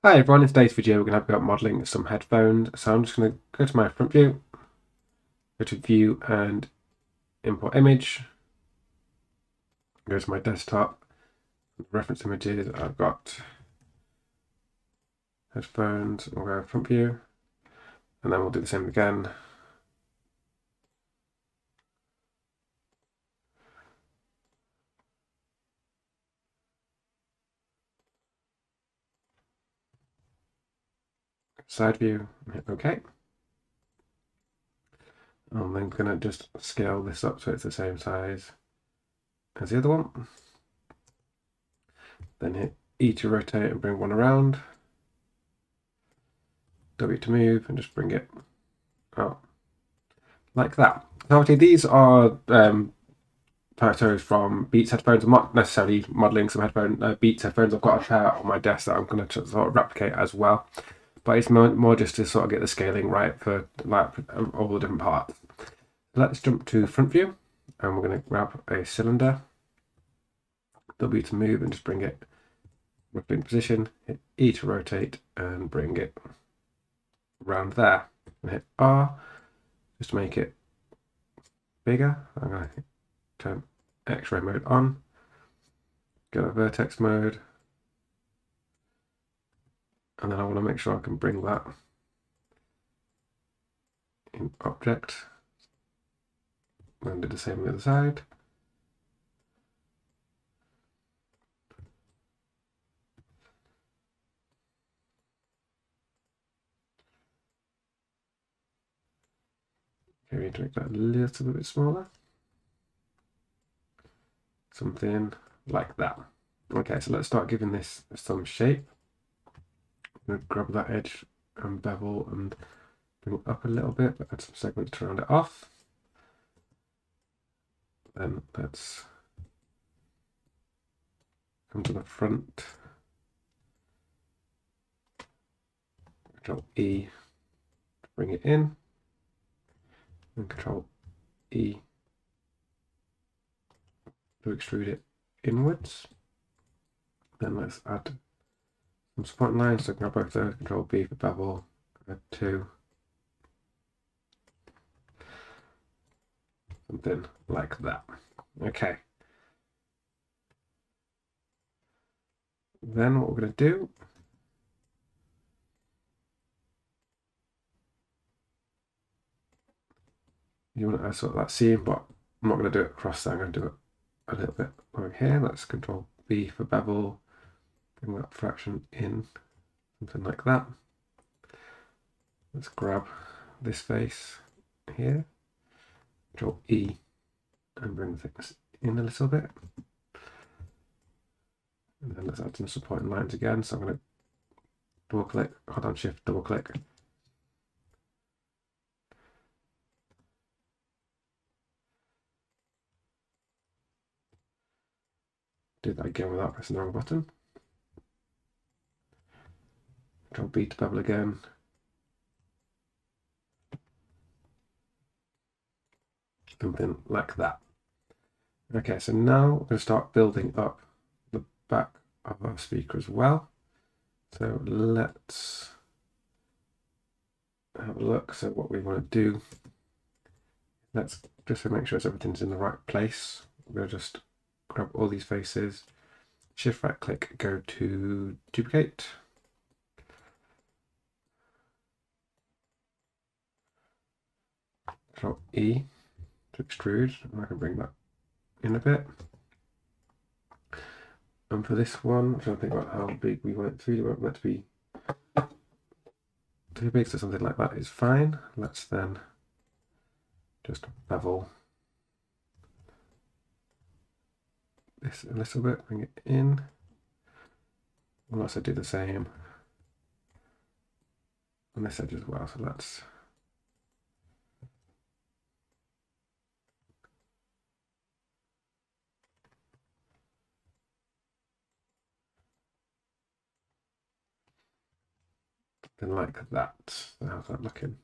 Hi everyone, in today's video we're going to have about modelling some headphones. So I'm just going to go to my front view, go to view and import image, go to my desktop, reference images, I've got headphones, we'll go front view, and then we'll do the same again. Side view, hit OK. I'm then going to just scale this up so it's the same size as the other one. Then hit E to rotate and bring one around. W to move and just bring it out like that. Now, obviously, these are photos from Beats headphones. I'm not necessarily modelling some Beats headphones. I've got a pair on my desk that I'm going to sort of replicate as well. But it's more just to sort of get the scaling right for like all the different parts. Let's jump to front view, and we're going to grab a cylinder. W to move and just bring it roughly in position. Hit E to rotate and bring it around there. And hit R just to make it bigger. I'm going to turn X-ray mode on. Go to vertex mode. And then I want to make sure I can bring that in object. And do the same on the other side. Okay, we need to make that a little bit smaller. Something like that. Okay, so let's start giving this some shape. I'm going to grab that edge and bevel and bring it up a little bit, but add some segments to round it off. Then let's come to the front. Control E, bring it in, and Control E to extrude it inwards. Then let's add some supporting lines. So grab both those, Control B for bevel, add two. Something like that. Okay. Then what we're going to do you want to sort of that seam, but I'm not going to do it across there. I'm going to do it a little bit over here. Let's Control B for bevel, bring that fraction in, something like that. Let's grab this face here, Control E, and bring things in a little bit. And then let's add some supporting lines again. So I'm going to double click, hold on, Shift, double click. Do that again without pressing the wrong button. Control B to bevel again. Something like that. Okay, so now we're going to start building up the back of our speaker as well. So let's have a look. So what we want to do, let's just make sure everything's in the right place. We're going to just grab all these faces, shift right click, go to duplicate. Control E to extrude, and I can bring that in a bit. And for this one, I'm trying to think about how big we want it to be. We want it to be too big, so something like that is fine. Let's then just bevel this a little bit, bring it in. We'll also do the same on this edge as well. So let's something like that. So how's that looking?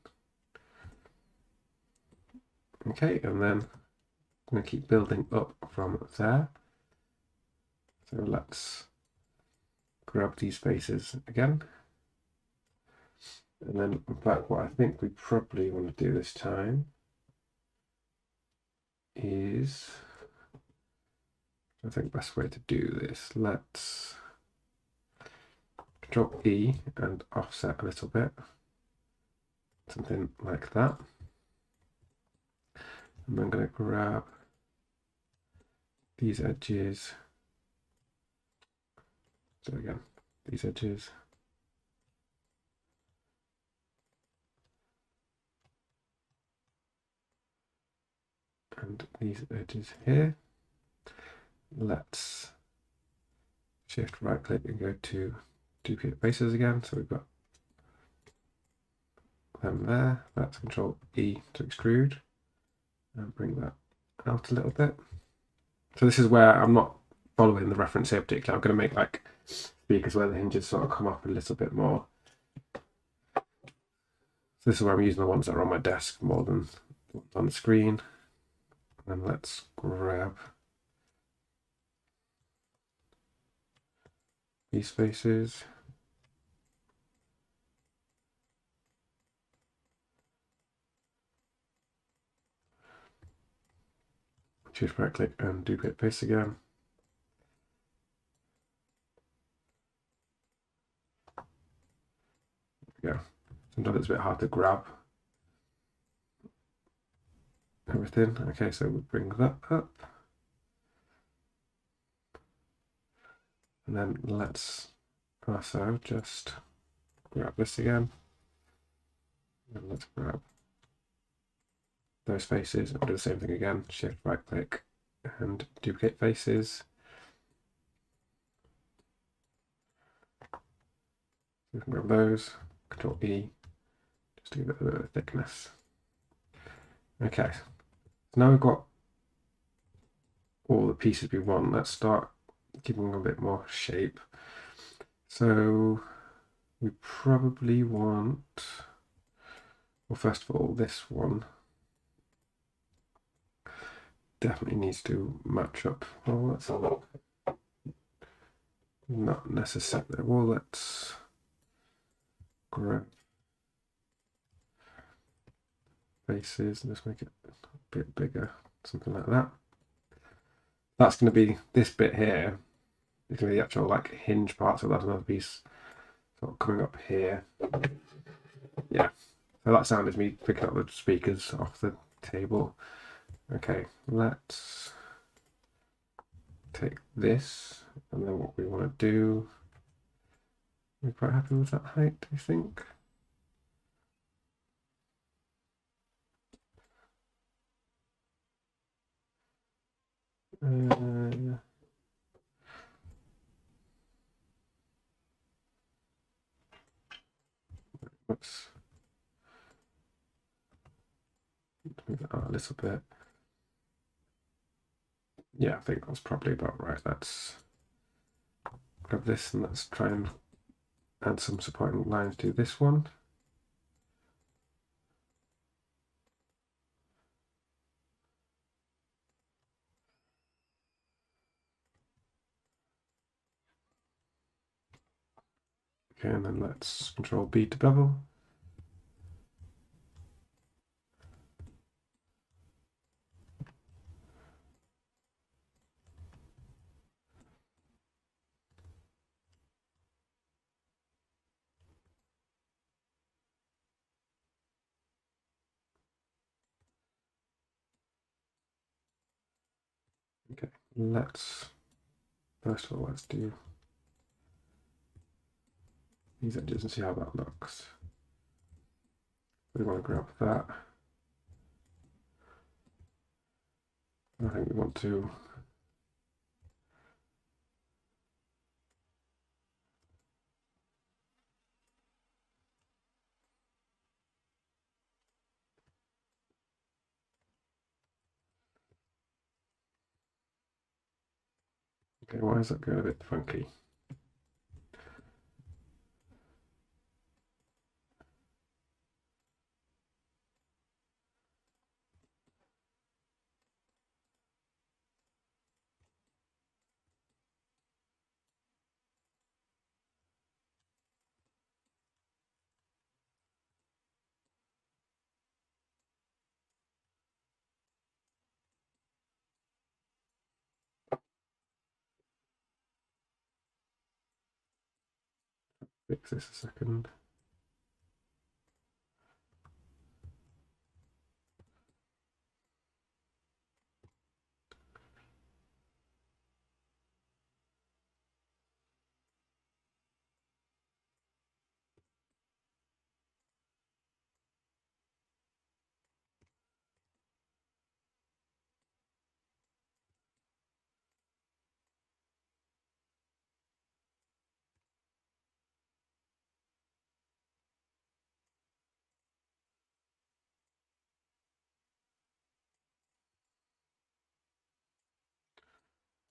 Okay, and then I'm going to keep building up from there. So let's grab these faces again. And then, in fact, what I think we probably want to do this time is, I think the best way to do this, let's Control E and offset a little bit, something like that. And I'm going to grab these edges. So again, these edges. And these edges here. Let's shift right click and go to duplicate faces again. So we've got them there. Let's Control E to extrude and bring that out a little bit. So this is where I'm not following the reference here particularly. I'm going to make like speakers where the hinges sort of come up a little bit more. So this is where I'm using the ones that are on my desk more than the ones on the screen. And let's grab these faces. Shift right click and duplicate face again. Yeah, sometimes it's a bit hard to grab everything. Okay, so we bring that up. And then let's also just grab this again. And let's grab those faces and do the same thing again. Shift right click and duplicate faces. We can grab those, Control E, just to give it a bit of thickness. Okay, so now we've got all the pieces we want. Let's start giving them a bit more shape. So we probably want, well, first of all, this one definitely needs to match up. Well, let's have a look. Not necessarily. Well, let's grab faces and just make it a bit bigger, something like that. That's going to be this bit here. It's going to be the actual like hinge part, so that's another piece sort of coming up here. Yeah, so that sound is me picking up the speakers off the table. Okay, let's take this, and then what we want to do, we're quite happy with that height, I think. Let's move that out a little bit. Yeah, I think that's probably about right. Let's grab this and let's try and add some supporting lines to this one. Okay, and then let's Control B to bevel. Okay, let's first of all let's do these edges and see how that looks. We want to grab that. I think we want to okay, why is that going a bit funky? fix this a second.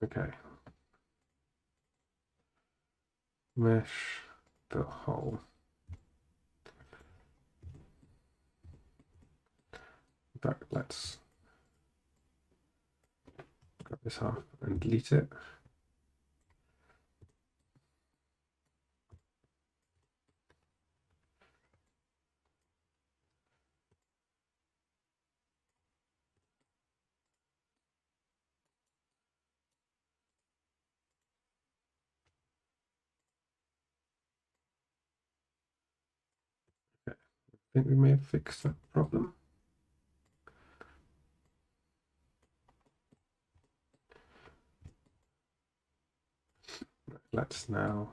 Okay. Mesh the hole. But let's grab this half and delete it. Okay. I think we may have fixed that problem. Let's now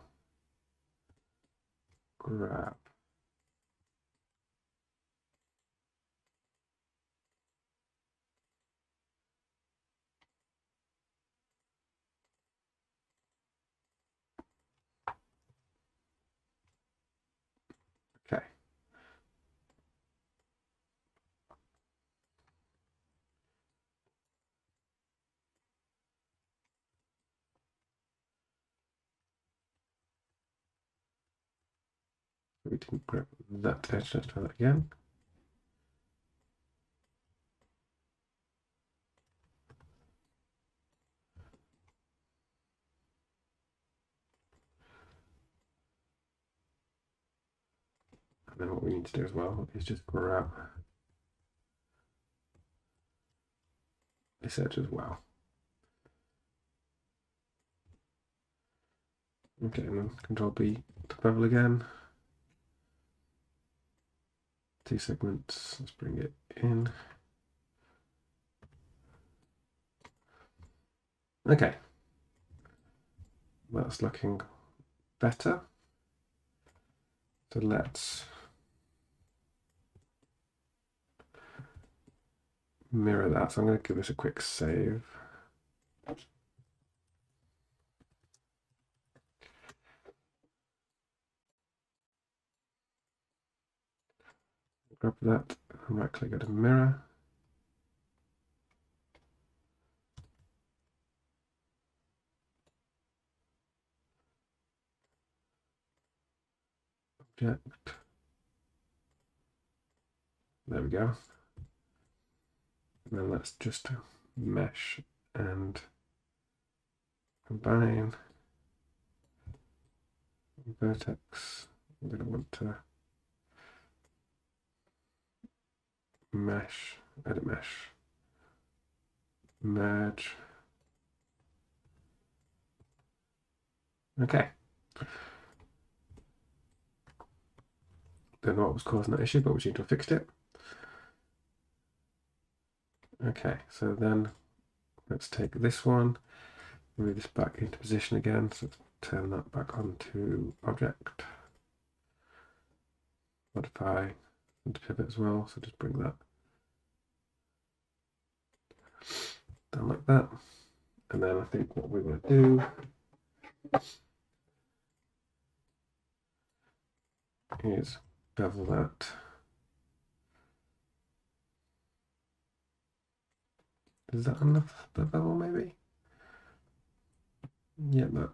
grab okay. We didn't grab that edge, let's try that again. And then what we need to do as well is just grab this edge as well. Okay, and then Control B to bevel again. 2 segments, let's bring it in. Okay, that's looking better. So let's mirror that. So I'm going to give this a quick save. Grab that and right click, go to mirror. Object. There we go. And then let's just mesh and combine. Vertex. We're going to want to mesh, edit mesh, merge. Okay. Don't know what was causing that issue, but we seem to have fixed it. Okay, so then let's take this one, move this back into position again. So let's turn that back onto object. Modify into pivot as well. So just bring that down like that. And then I think what we want to do is bevel that. Is that enough bevel maybe? Yeah, that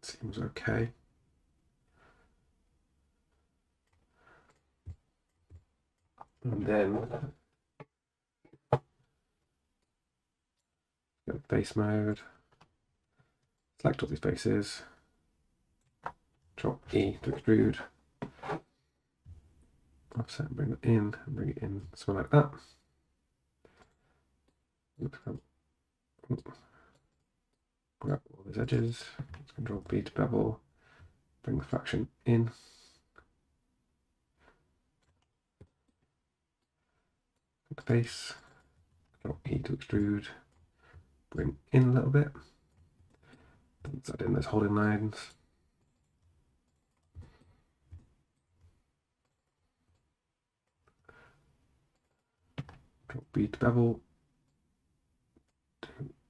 seems okay. And then go to face mode, select all these faces, Control E to extrude, offset, bring it in, and bring it in somewhere like that. Grab all these edges, Control B to bevel, bring the fraction in. The base, Control E to extrude, bring in a little bit. Let's add in those holding lines. Control B to bevel.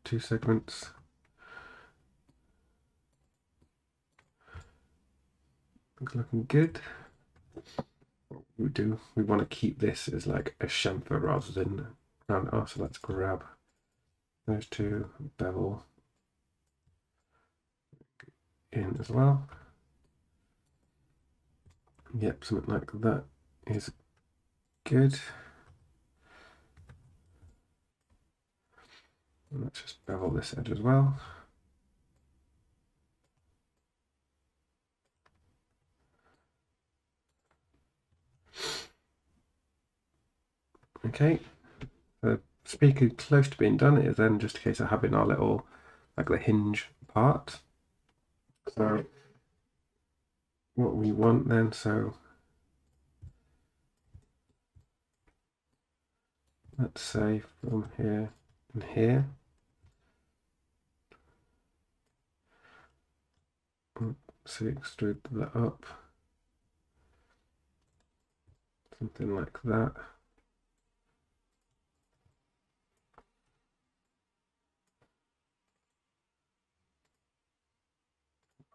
Two segments. It's looking good. We want to keep this as like a chamfer rather than round it off, so let's grab those two, bevel in as well. Yep, something like that is good. And let's just bevel this edge as well. Okay, the speaker close to being done. It is then just a case of having our little, like the hinge part. So what we want then, so let's say from here and here. So extrude that up. Something like that.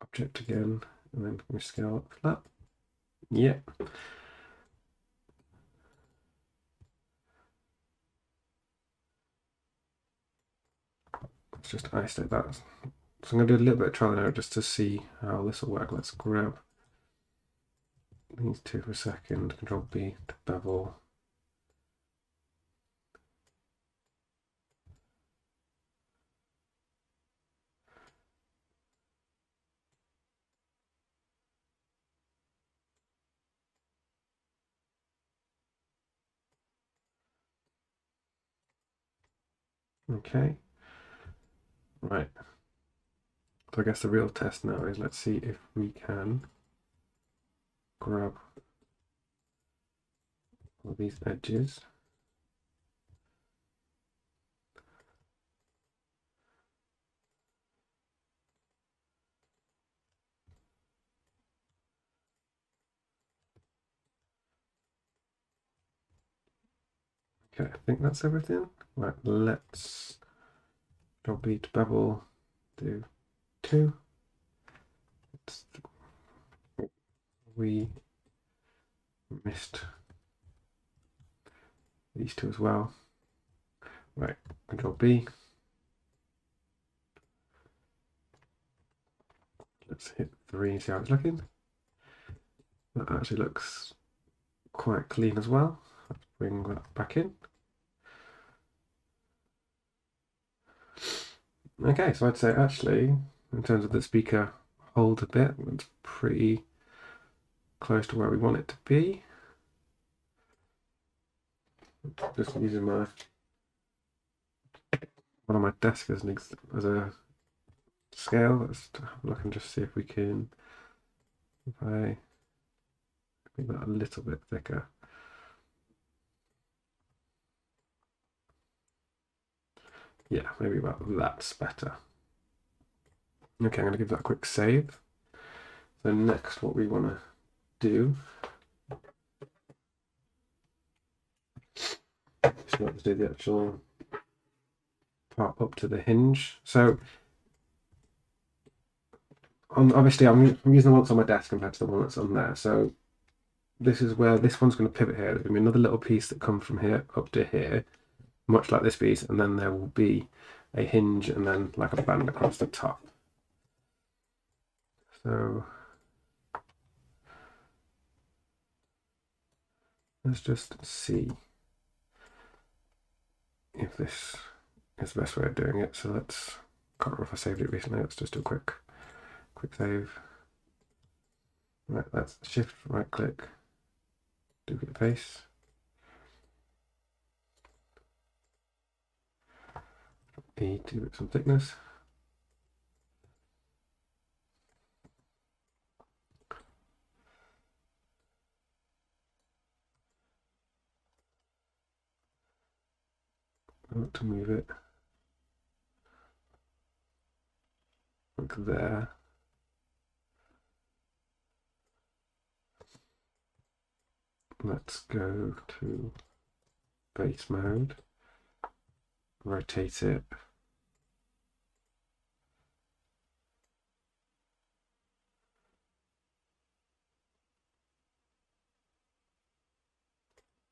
Object again, and then we scale up that. Yep. Let's just isolate that. So I'm going to do a little bit of trial and error just to see how this will work. Let's grab these two for a second. Control B to bevel. Okay. Right. So I guess the real test now is let's see if we can grab all these edges. Okay, I think that's everything. Right, let's Control B to bevel, do 2. We missed these two as well. Right, Control B. Let's hit 3 and see how it's looking. That actually looks quite clean as well. Let's bring that back in. Okay, so I'd say actually, in terms of the speaker hold a bit, it's pretty close to where we want it to be. Just using one of my desk as a scale. Let's have a look and just see if we can, if I make that a little bit thicker. Yeah, maybe about that's better. Okay, I'm going to give that a quick save. So next what we want to do is not to do the actual part up to the hinge. So obviously I'm using the one that's on my desk compared to the one that's on there. So this is where this one's going to pivot here. There's going to be another little piece that comes from here up to here, much like this piece, and then there will be a hinge and then like a band across the top. So let's just see if this is the best way of doing it. So let's, can't remember if I saved it recently. Let's just do a quick save. Right, let's shift right click, duplicate face. E to give it some thickness. I want to move it like there. Let's go to base mode, rotate it.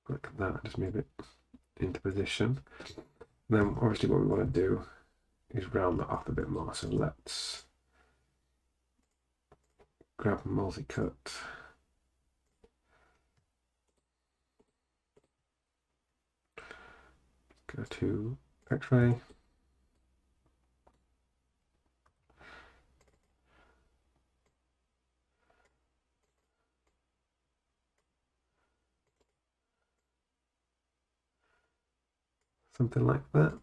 Like that, just move it into position. And then obviously what we want to do is round that up a bit more. So let's grab multi-cut. Go to X-ray. Something like that.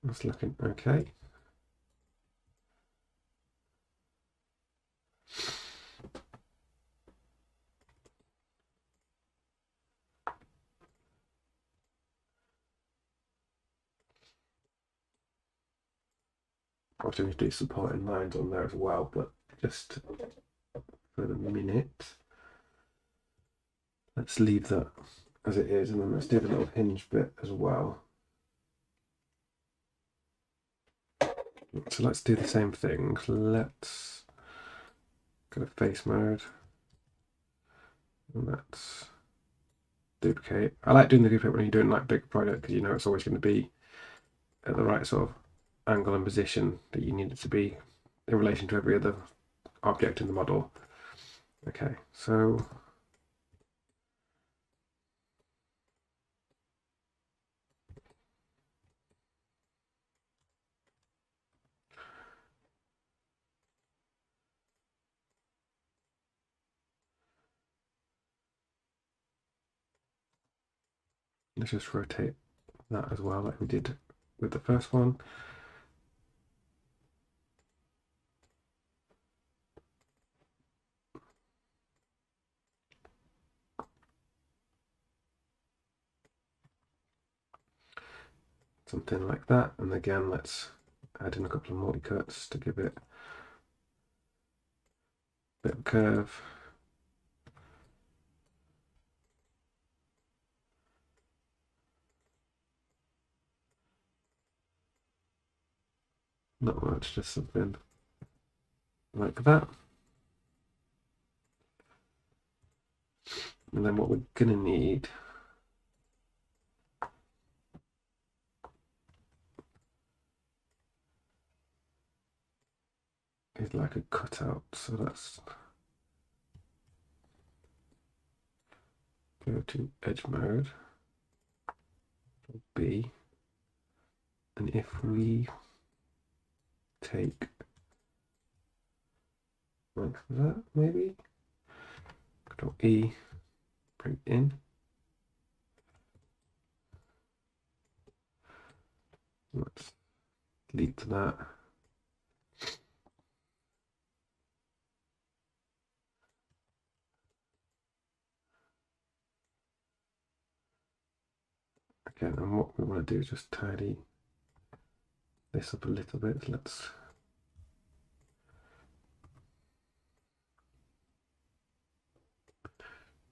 That's looking okay. Obviously we do supporting lines on there as well, but just for the minute, let's leave that as it is, and then let's do the little hinge bit as well. So let's do the same thing. Let's go to face mode, and let's duplicate. I like doing the duplicate when you're doing like big project, because you know it's always going to be at the right sort of angle and position that you need it to be in relation to every other object in the model. Okay, so let's just rotate that as well, like we did with the first one. Something like that, and again let's add in a couple of multi-cuts to give it a bit of curve. Not much, just something like that. And then what we're gonna need is like a cutout. So let's go to edge mode, B, and if we take like that, maybe Control E, bring it in. Let's delete that. Okay, and what we want to do is just tidy this up a little bit. Let's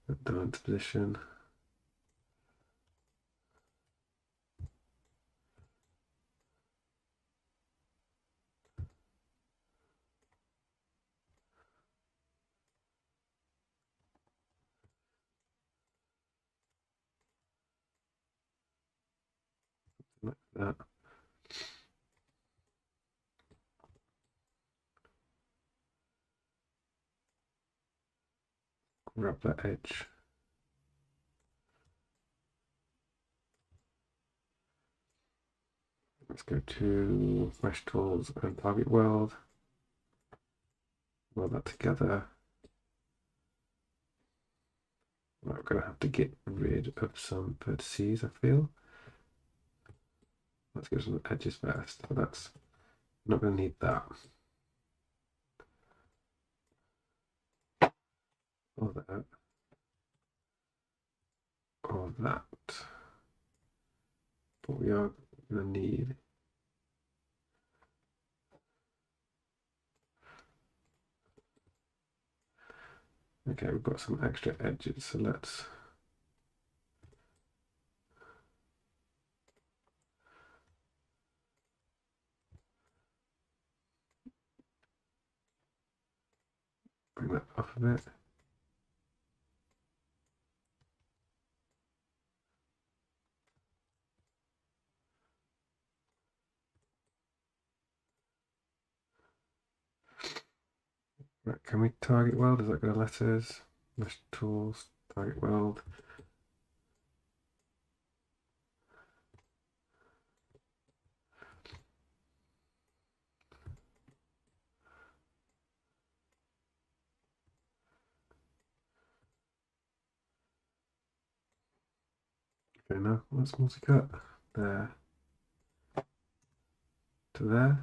put that into position. Like that. Grab that edge. Let's go to Mesh Tools and Target World. Weld that together. We're going to have to get rid of some vertices, I feel. Let's get some edges first. So that's not going to need that. All that. or that. But we are going to need okay, we've got some extra edges, so let's bring that up a bit. Right, can we target weld? Is that going to let us? Mesh tools, target weld. Okay, now let's multi-cut there to there.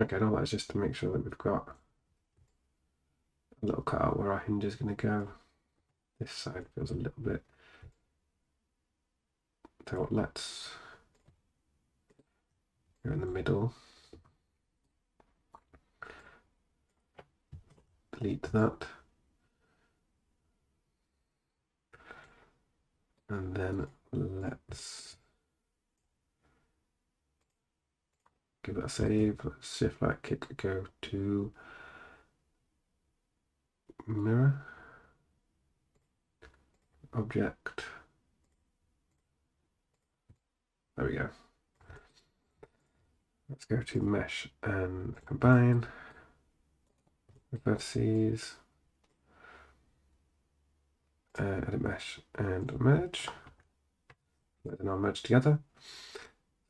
Okay, now that's just to make sure that we've got a little cutout where our hinge is going to go. This side feels a little bit. So what, let's go in the middle. Delete that. And then let's give that a save. Let's shift right click, go to mirror, object. There we go. Let's go to mesh and combine with vertices, edit mesh and merge. Let them all merge together.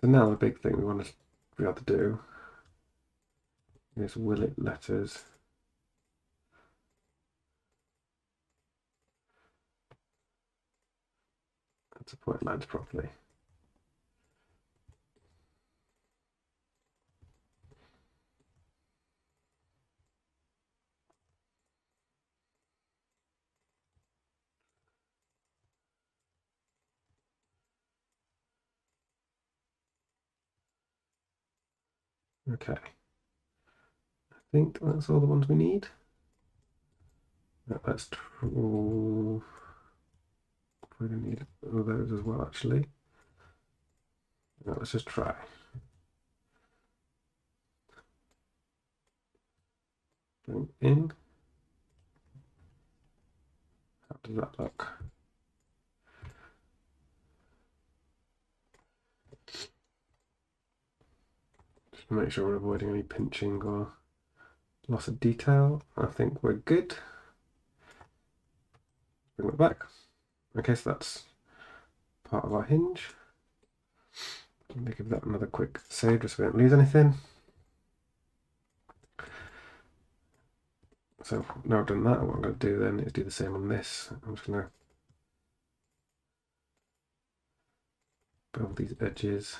So now the big thing we want to be able to do is will it let us support lines properly. Okay, I think that's all the ones we need. Let's we're going to need all those as well, actually. Now, let's just try. Bring in. How does that look? Just to make sure we're avoiding any pinching or loss of detail. I think we're good. Bring it back. Okay, so that's part of our hinge. Let me give that another quick save just so we don't lose anything. So now I've done that, what I'm going to do then is do the same on this. I'm just going to build these edges.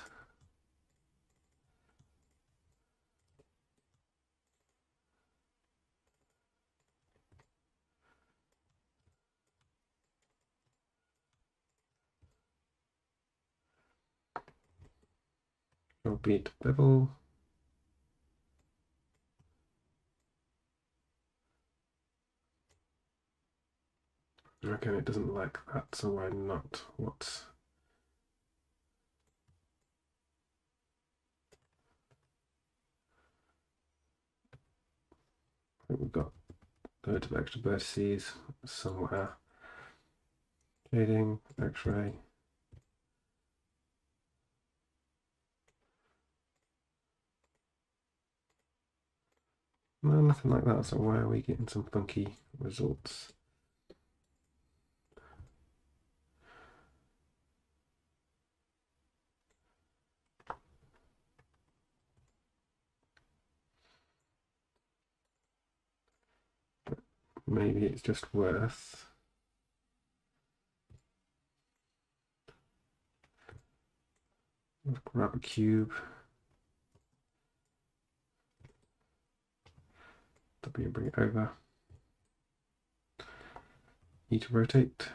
I'll beat bevel. Okay, it doesn't like that, so why not? What's I think we've got loads of extra vertices somewhere. Shading, X-ray. No, nothing like that, so why are we getting some funky results? Maybe it's just worth grab a cube. W and bring it over. E to rotate.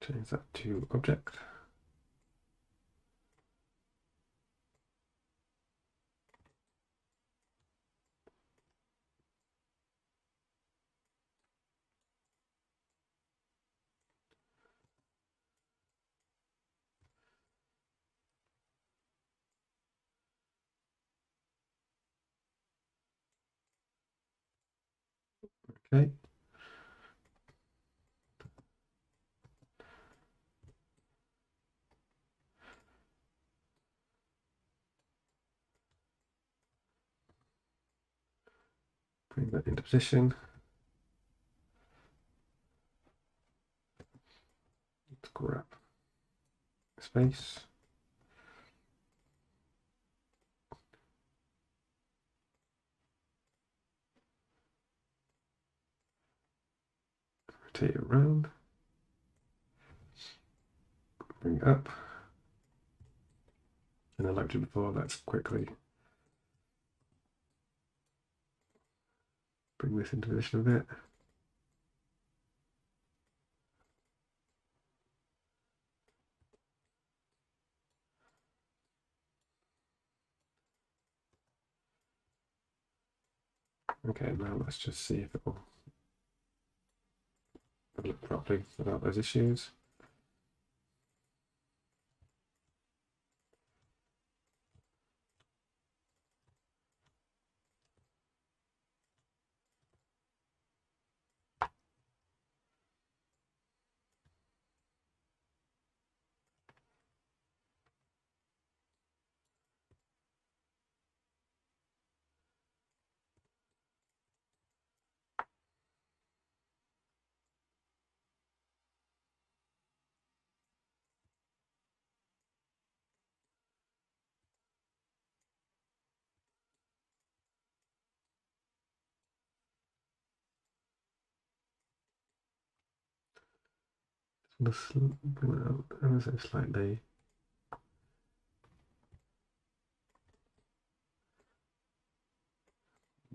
Change that to object. Okay. Bring that into position. Let's grab space. Rotate it around. Bring it up. And then like we did before, let's quickly bring this into position a bit. Okay, now let's just see if it will look properly without those issues. Let's bring it up ever so slightly.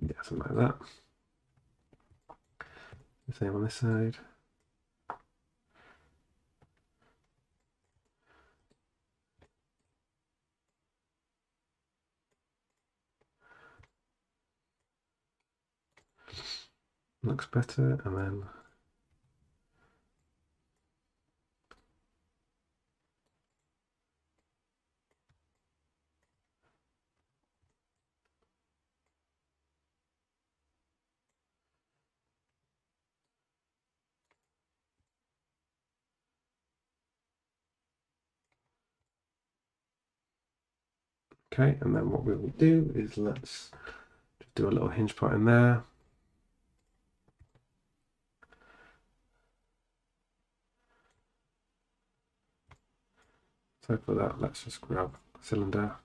Yeah, something like that. The same on this side. Looks better, and then okay, and then what we will do is let's just do a little hinge part in there. So for that, let's just grab a cylinder.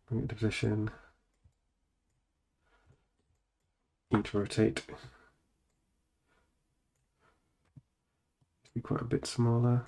Bring it to position. E to rotate. To be quite a bit smaller.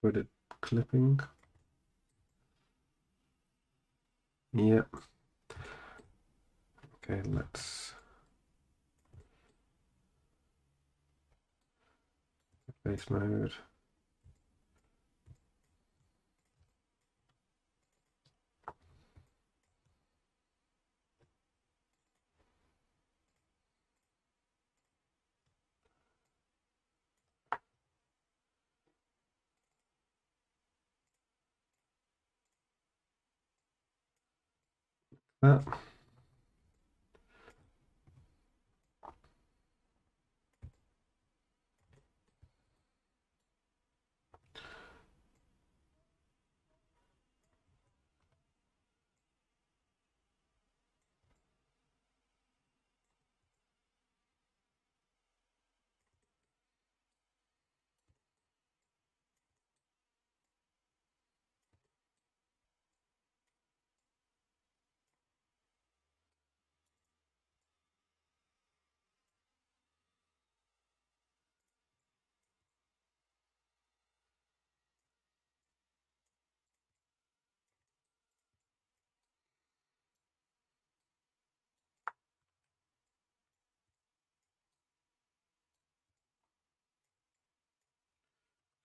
Put it clipping. Yep. Okay, let's Face mode. That.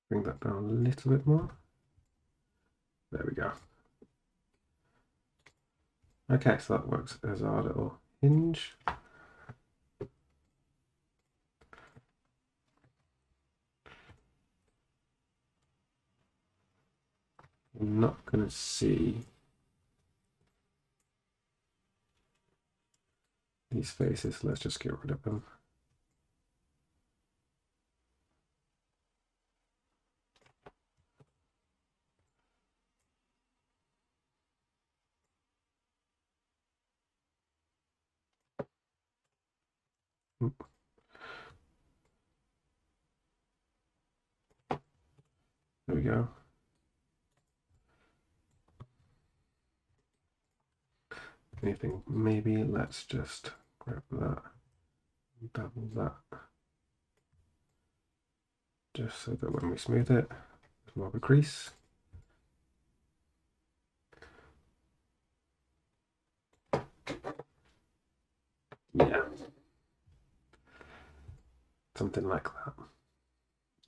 Bring that down a little bit more. There we go. Okay, so that works as our little hinge. I'm not going to see these faces. Let's just get rid of them. There we go. Anything, maybe let's just grab that, double that, just so that when we smooth it, there's more of a crease. Yeah, something like that.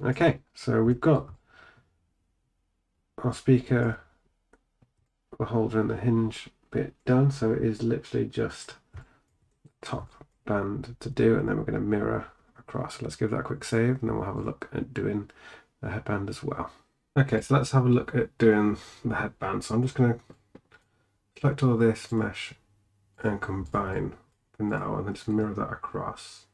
Okay, so we've got our speaker, the holder and the hinge bit done, so it is literally just top band to do, and then we're going to mirror across. Let's give that a quick save, and then we'll have a look at doing the headband as well. Okay, so let's have a look at doing the headband. So I'm just going to select all this, mesh, and combine for now, and then just mirror that across.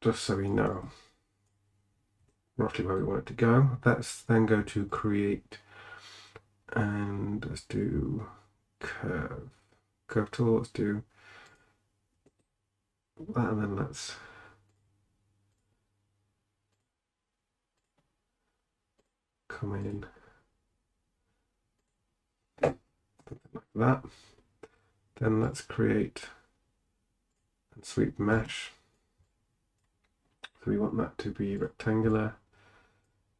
Just so we know roughly where we want it to go. Let's then go to create, and let's do curve tool. Let's do that, and then let's come in something like that. Then let's create and sweep mesh. So we want that to be rectangular.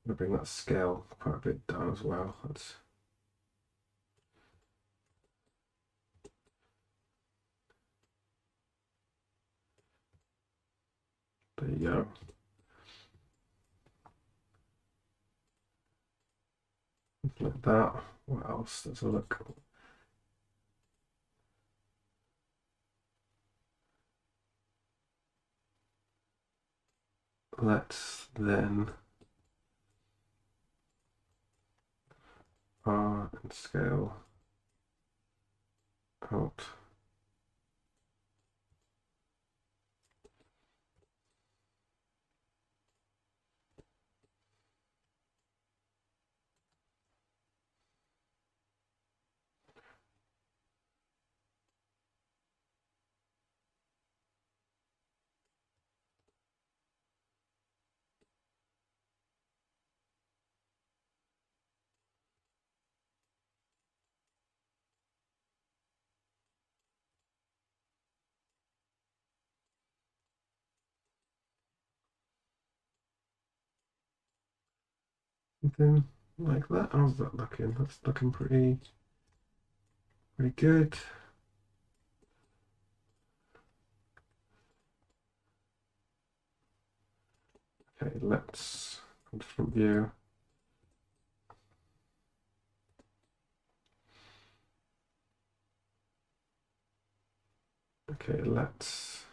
I'm going to bring that scale quite a bit down as well. There you go. Like that. What else? Let's have a look. Let's then R and scale out. Something like that. How's that looking? That's looking pretty good. Okay, let's go to front view. Okay, let's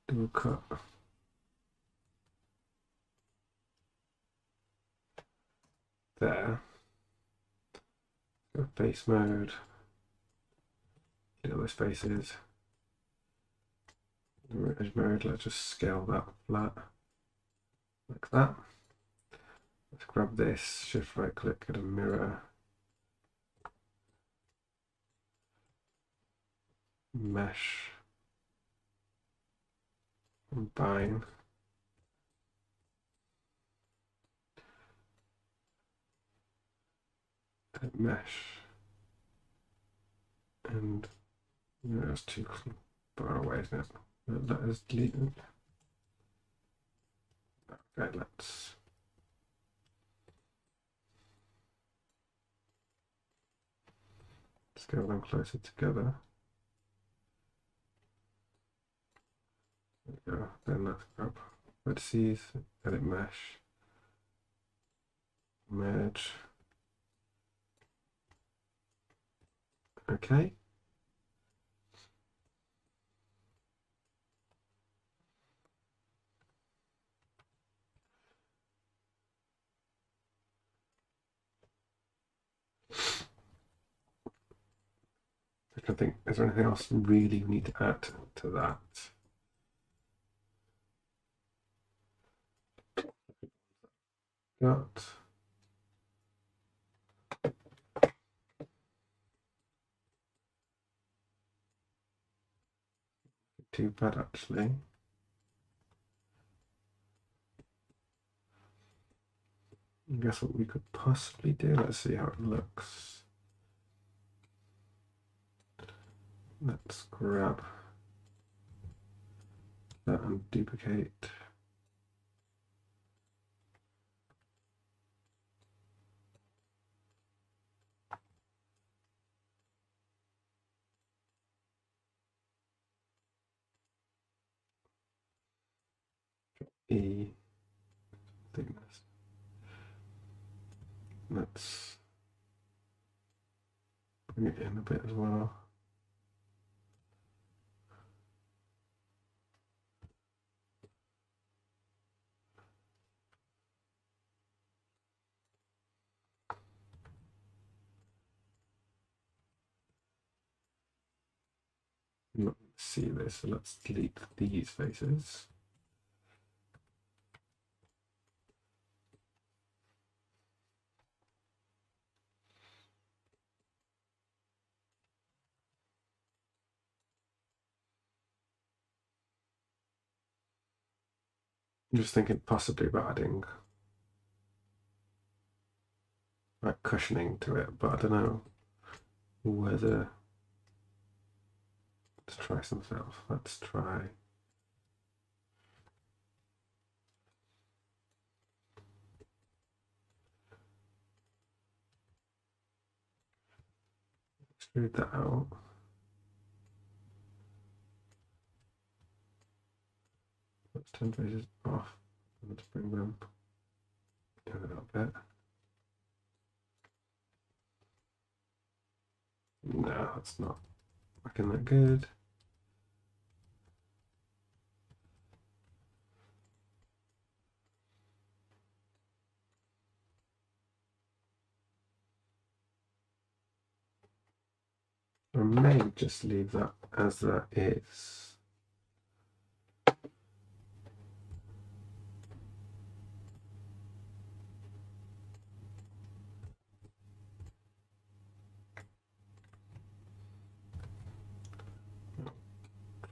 do a cut. There. Go face mode. Get all those faces. Edge mode, let's just scale that flat. Like that. Let's grab this, shift right click, get a mirror. Mesh. Combine. Mesh. And that's too far away, isn't it? That is deleted. Okay, let's scale them closer together. There we go. Then let's grab vertices, edit mesh, merge. Okay. I think, is there anything else really we need to add to that? Got too bad actually. I guess what we could possibly do, let's see how it looks. Let's grab that and duplicate. E thickness. Let's bring it in a bit as well. Not see this, so let's delete these faces. I'm just thinking possibly about adding like cushioning to it, but I don't know whether. Let's try something else. Let's try. Extrude that out. Let's turn faces off. Let's bring them in a little bit. No, that's not looking that good. I may just leave that as that is.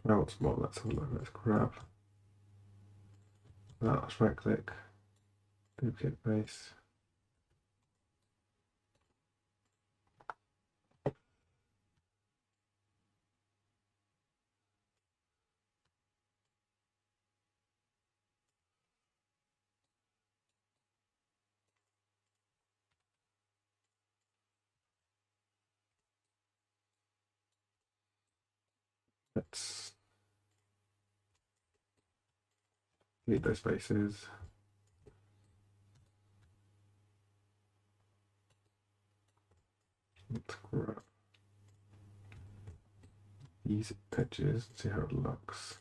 Once more, let's have a look. Let's grab that. Let's right click, duplicate base. let's delete those spaces. Let's grab these edges, see how it looks.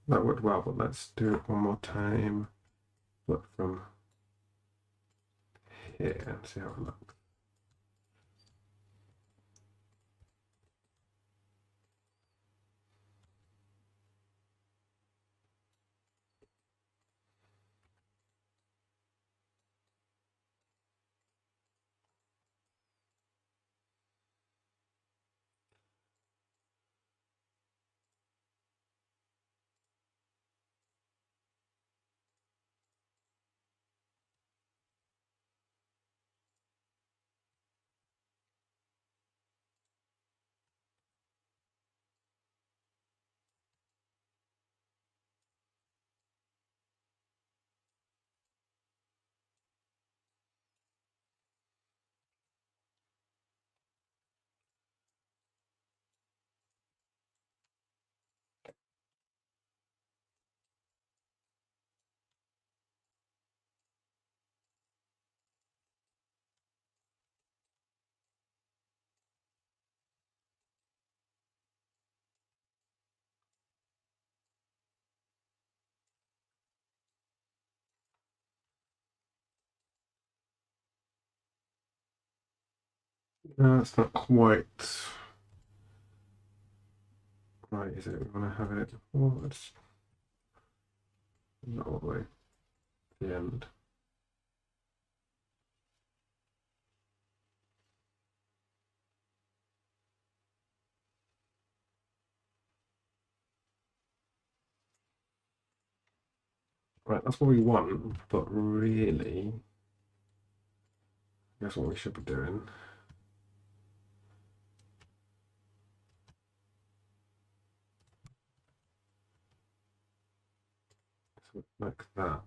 That worked well, but let's do it one more time. Look from here and see how it looks. No, it's not quite right, is it? We want to have it. Oh, it's not all the way to the end. Right, that's what we want, but really, that's what we should be doing. So like that.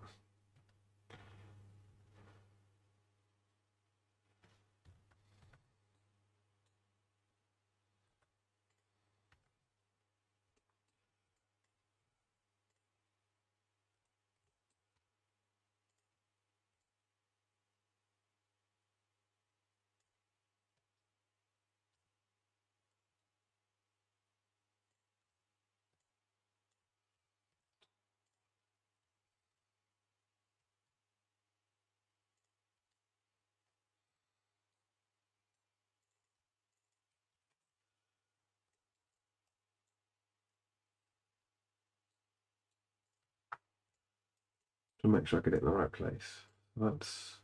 To make sure I get it in the right place. That's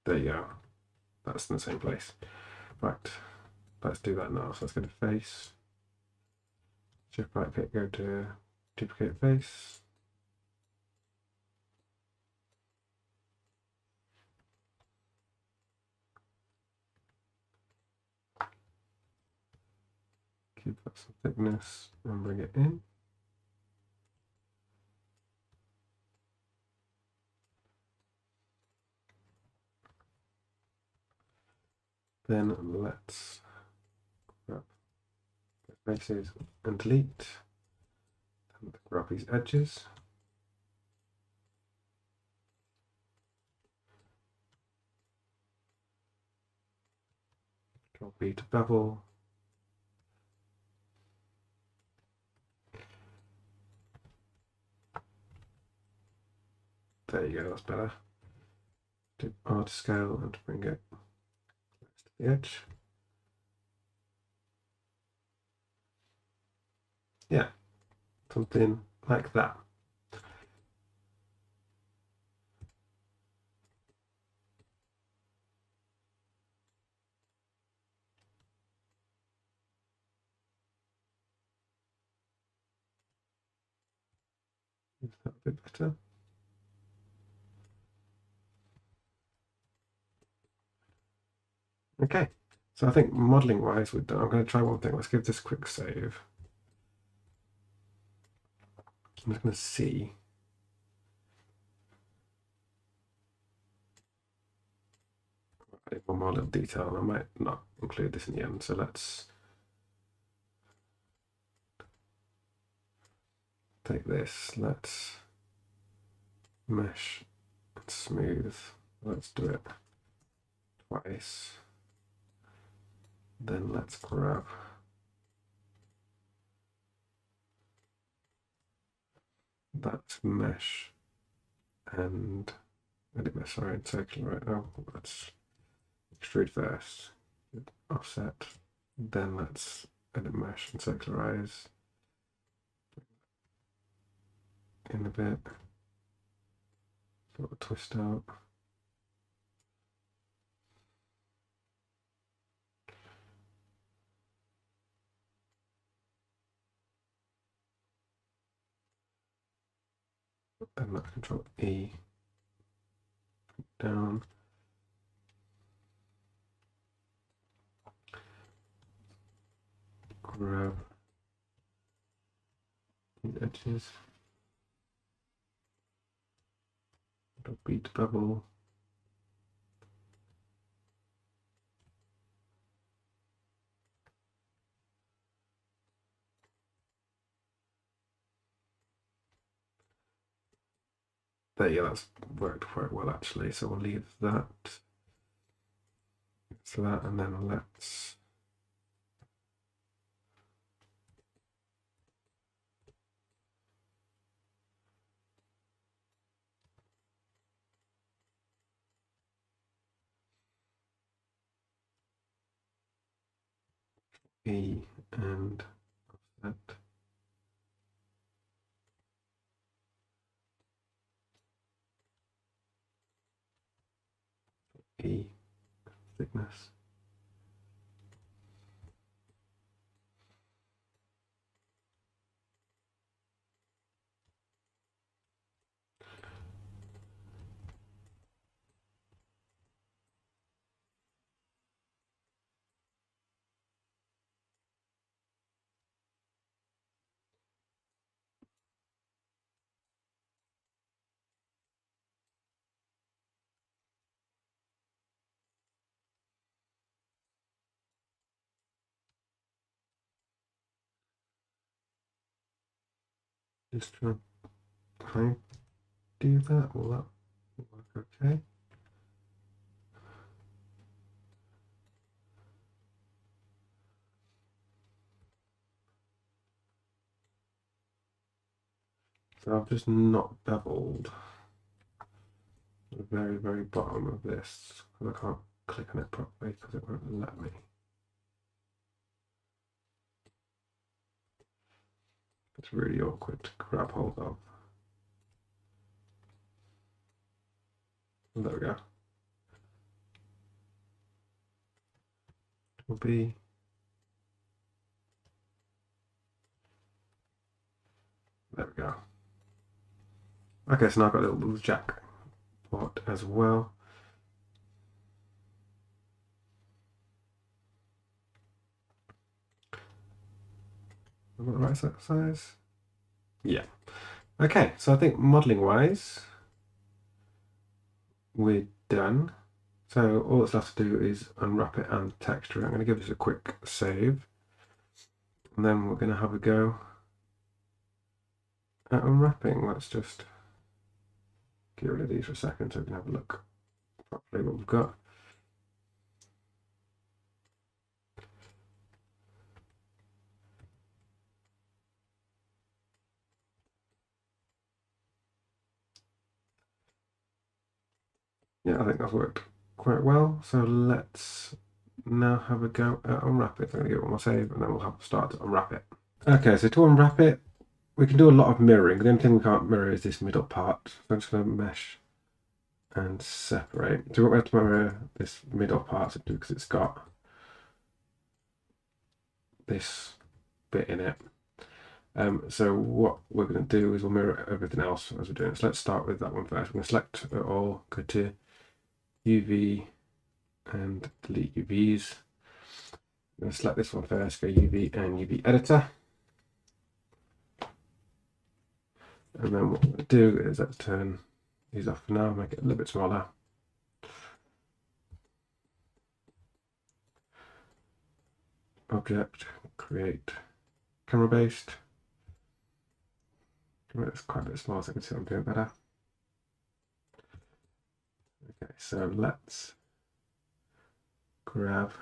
there you go. That's in the same place. Right, let's do that now. So let's go to face. Shift right click, go to duplicate face. Give that some thickness and bring it in. Then let's grab the faces and delete. And grab these edges. Control B to bevel. There you go, that's better. Do R to scale and bring it close to the edge. Yeah, something like that. Is that a bit better? Okay, so I think modeling wise we're done. I'm going to try one thing. Let's give this a quick save. I'm just going to see. One more little detail. I might not include this in the end. So let's take this. Let's mesh and smooth. Let's do it twice. Then let's grab that mesh and edit mesh, sorry, and circular right now. Let's extrude first, offset, then let's edit mesh and circularize in a bit, sort of twist out. Then let's Control E down. Grab these edges. Beat bubble. There, yeah, that's worked quite well actually. So we'll leave that. So that, and then let's E and offset. E thickness. Just try and do that. Will that work okay? So I've just not beveled the very, very bottom of this because I can't click on it properly because it won't let me. It's really awkward to grab hold of. There we go. Will be there we go. Okay, so now I've got a little jack port as well. Have I got the right size? Yeah. Okay, so I think modeling wise, we're done. So all that's left to do is unwrap it and texture it. I'm going to give this a quick save. And then we're going to have a go at unwrapping. Let's just get rid of these for a second so we can have a look properly what we've got. Yeah, I think that's worked quite well. So let's now have a go at unwrap it. I'm going to give it one more save and then we'll have to start to unwrap it. Okay, so to unwrap it, we can do a lot of mirroring. The only thing we can't mirror is this middle part. So I'm just going to mesh and separate. So we have to mirror this middle part because it's got this bit in it. So what we're going to do is we'll mirror everything else as we're doing it. So let's start with that one first. We're going to select it all, go to UV and delete UVs. I'm going to select this one first, go UV and UV editor. And then what we're going to do is let's turn these off for now, make it a little bit smaller. Object, create, camera based. It's quite a bit smaller so I can see what I'm doing better. Okay, so let's grab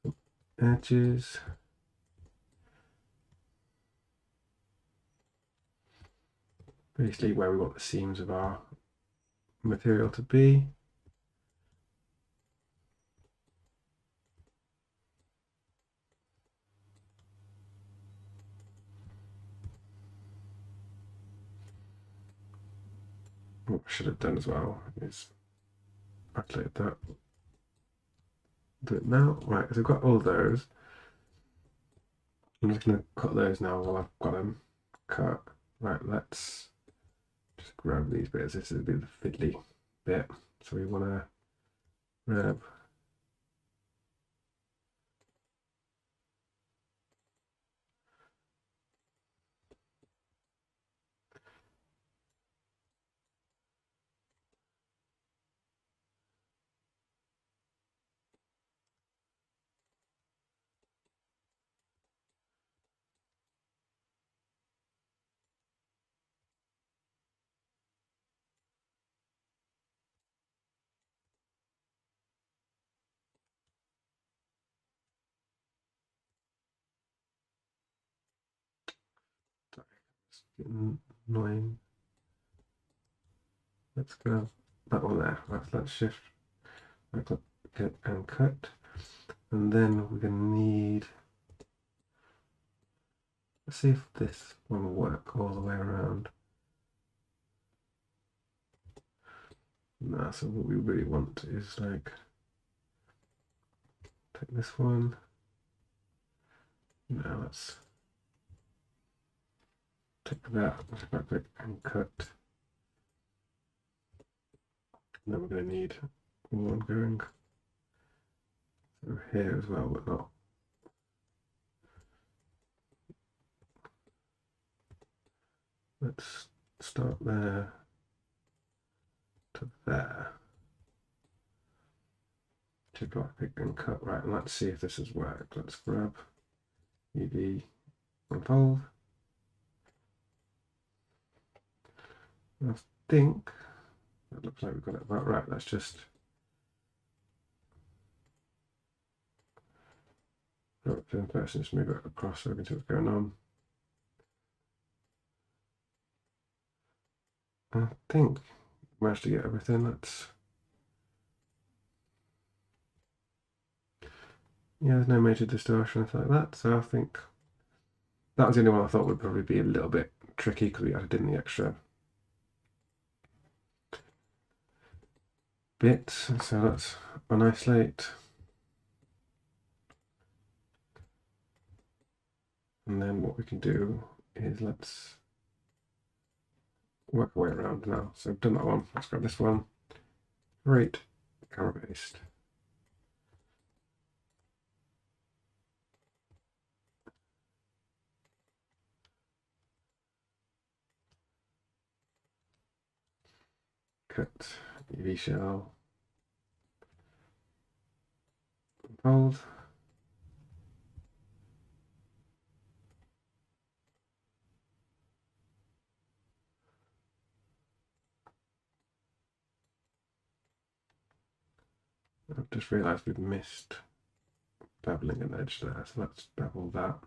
some edges. Basically where we want the seams of our material to be. What I should have done as well is calculate that. Do it now. Right, so we've got all those. I'm just going to cut those now while I've got them cut. Right, let's just grab these bits. This is a bit of the fiddly bit. So we want to grab annoying. Let's go that one there. Let's shift, right click and cut. And then we're going to need, let's see if this one will work all the way around. Nah, so what we really want is like, take this one. Now let's take that, let's right click and cut. And then we're going to need one going through here as well, but not. Let's start there to there. To right click and cut. Right, and let's see if this has worked. Let's grab UV unfold. I think that looks like we've got it about right. Let's just go up to the person, just move it across so we can see what's going on. I think we managed to get everything. Yeah, there's no major distortion like that. So I think that was the only one I thought would probably be a little bit tricky because we added in the extra bits. So let's unisolate. And then what we can do is let's work our way around now. So I've done that one. Let's grab this one. Right, camera based. Cut UV shell. Fold. I've just realised we've missed beveling an edge there, so let's bevel that.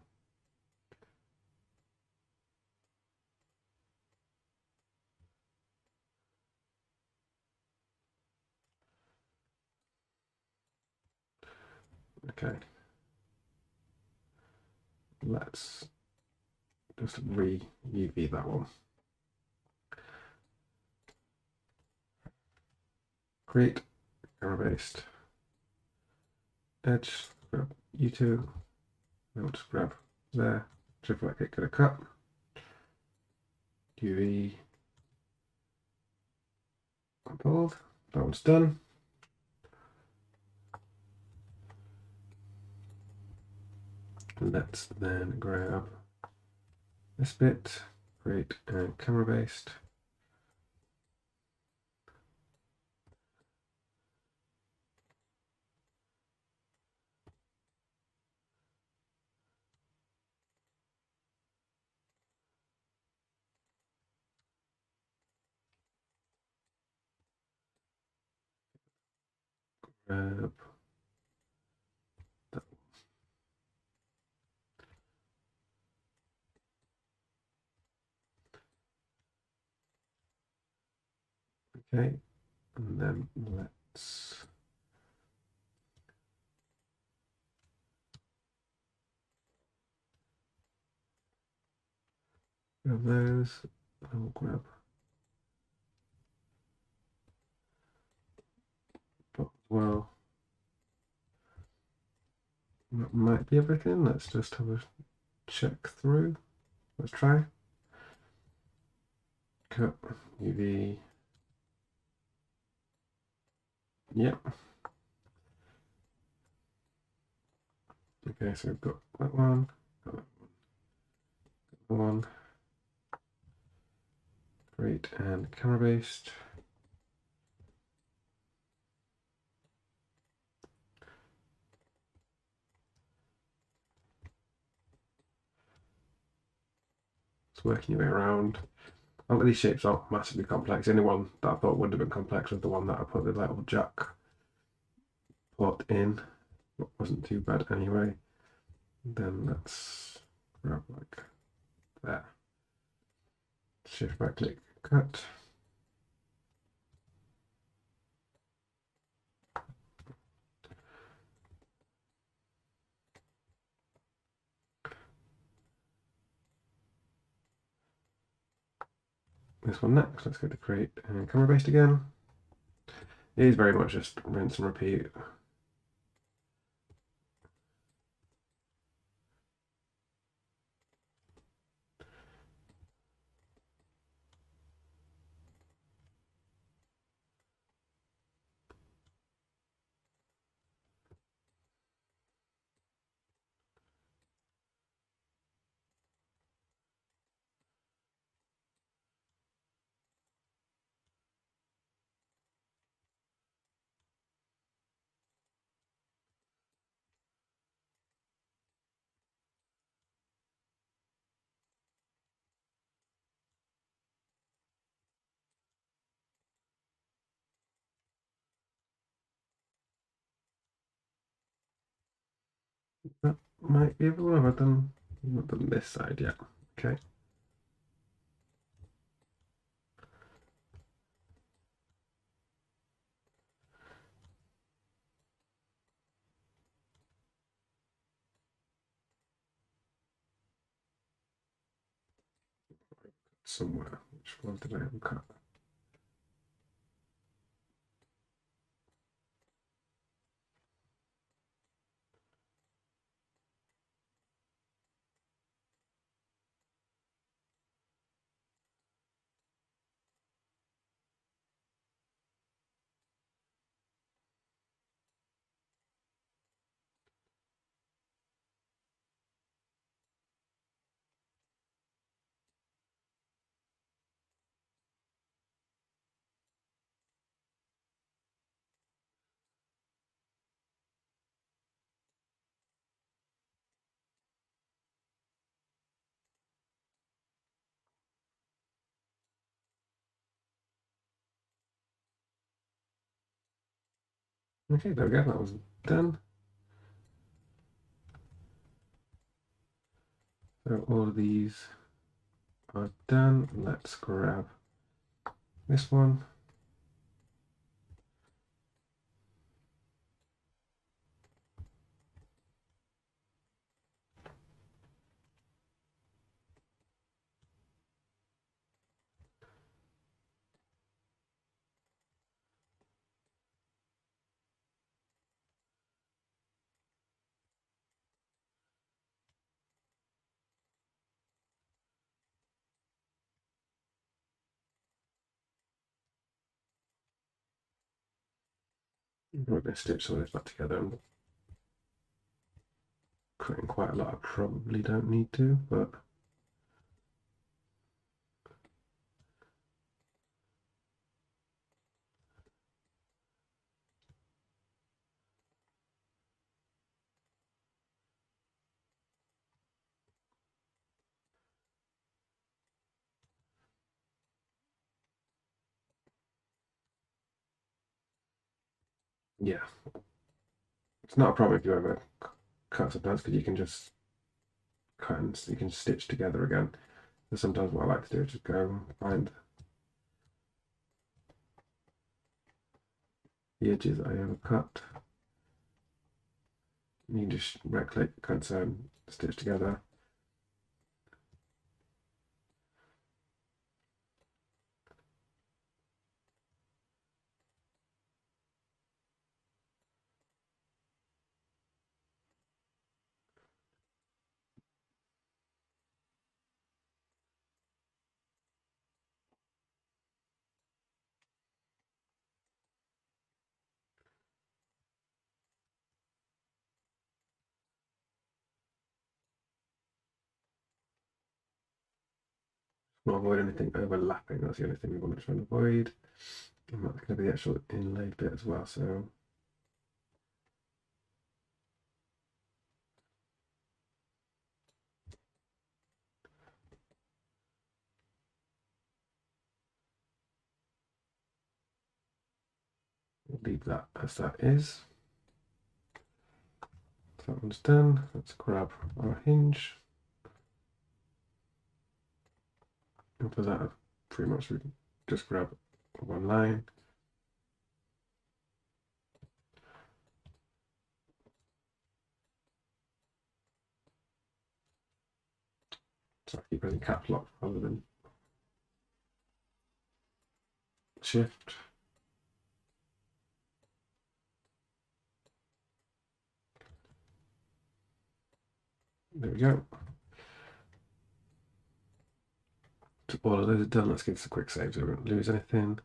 Okay. Let's just re-UV that one. Create camera based edge, grab U2, then we'll just grab there, Shift right click, go to cut. UV. Pulled. That one's done. Let's then grab this bit, create a camera based. Grab that. Okay, and then let's grab those. I'll grab that as well. That might be everything. Let's just have a check through. Let's try. Cut UV. Yep. Okay, so we've got that one, got that one. Great, and camera based. It's working your way around. These shapes aren't massively complex. The only one that I thought would have been complex was the one that I put the little jack port in. It wasn't too bad anyway. Then let's grab like that. Shift right click, cut. This one next. Let's go to create and camera based again. It is very much just rinse and repeat. That might be everyone. I've not done this side yet. Okay. Somewhere. Which one did I cut? Okay, there we go. That was done. So all of these are done. Let's grab this one. We're going to stitch some of this back together and cutting quite a lot. I probably don't need to, but yeah, it's not a problem if you ever cut sometimes because you can just cut and you can stitch together again. So sometimes what I like to do is just go find the edges that I ever cut. You can just right click, concern, stitch together. Not avoid anything overlapping. That's the only thing we want to try and avoid. And that's going to be the actual inlaid bit as well. So we'll leave that as that is. So that one's done. Let's grab our hinge. And for that, pretty much we just grab one line. So I keep pressing caps lock rather than shift. There we go. So all of those are done. Let's give this a quick save so we don't lose anything.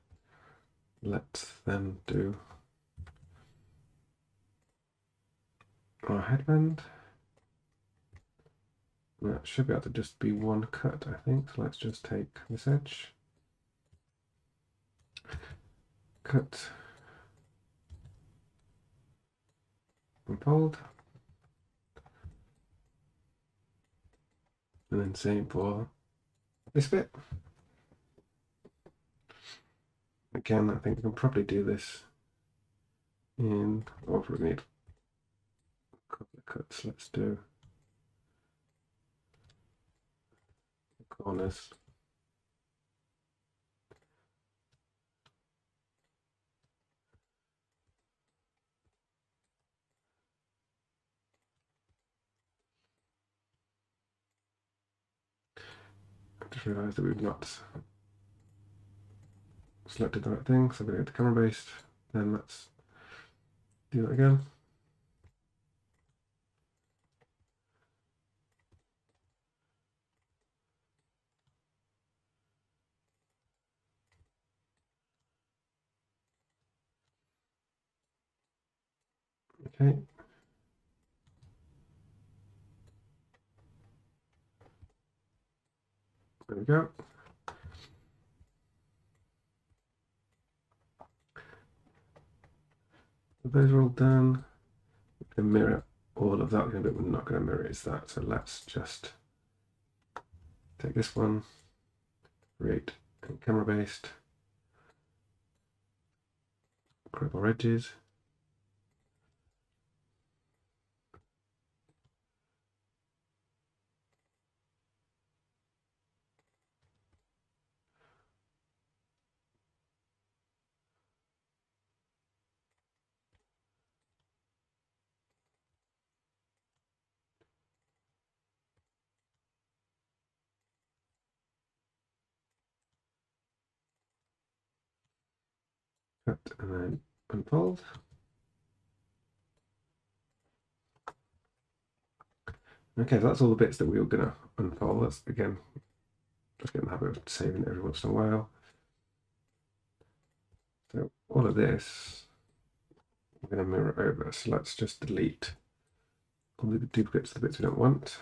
Let's then do our headband. That should be able to just be one cut, I think. So let's just take this edge, cut, and fold. And then same for this bit. Again, I think we can probably do this in, oh, we need a couple of cuts. Let's do the corners. I just realised that we've not selected the right thing, so I'm going to go to camera based. Then let's do that again. Okay. There we go. So those are all done. We can mirror all of that, but we're not going to mirror is that. So let's just take this one, create camera based, grab our edges. Cut and then unfold. Okay, so that's all the bits that we were going to unfold. That's, again, just get in the habit of saving it every once in a while. So all of this we're going to mirror over. So let's just delete all the duplicates of the bits we don't want.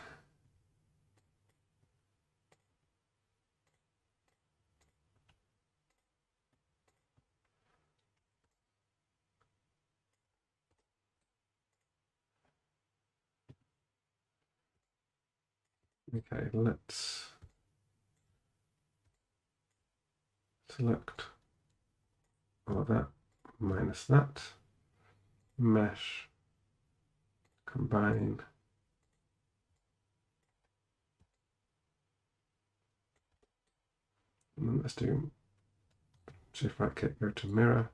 Okay, let's select all of that minus that, mesh, combine, and then let's do shift right click, go to mirror.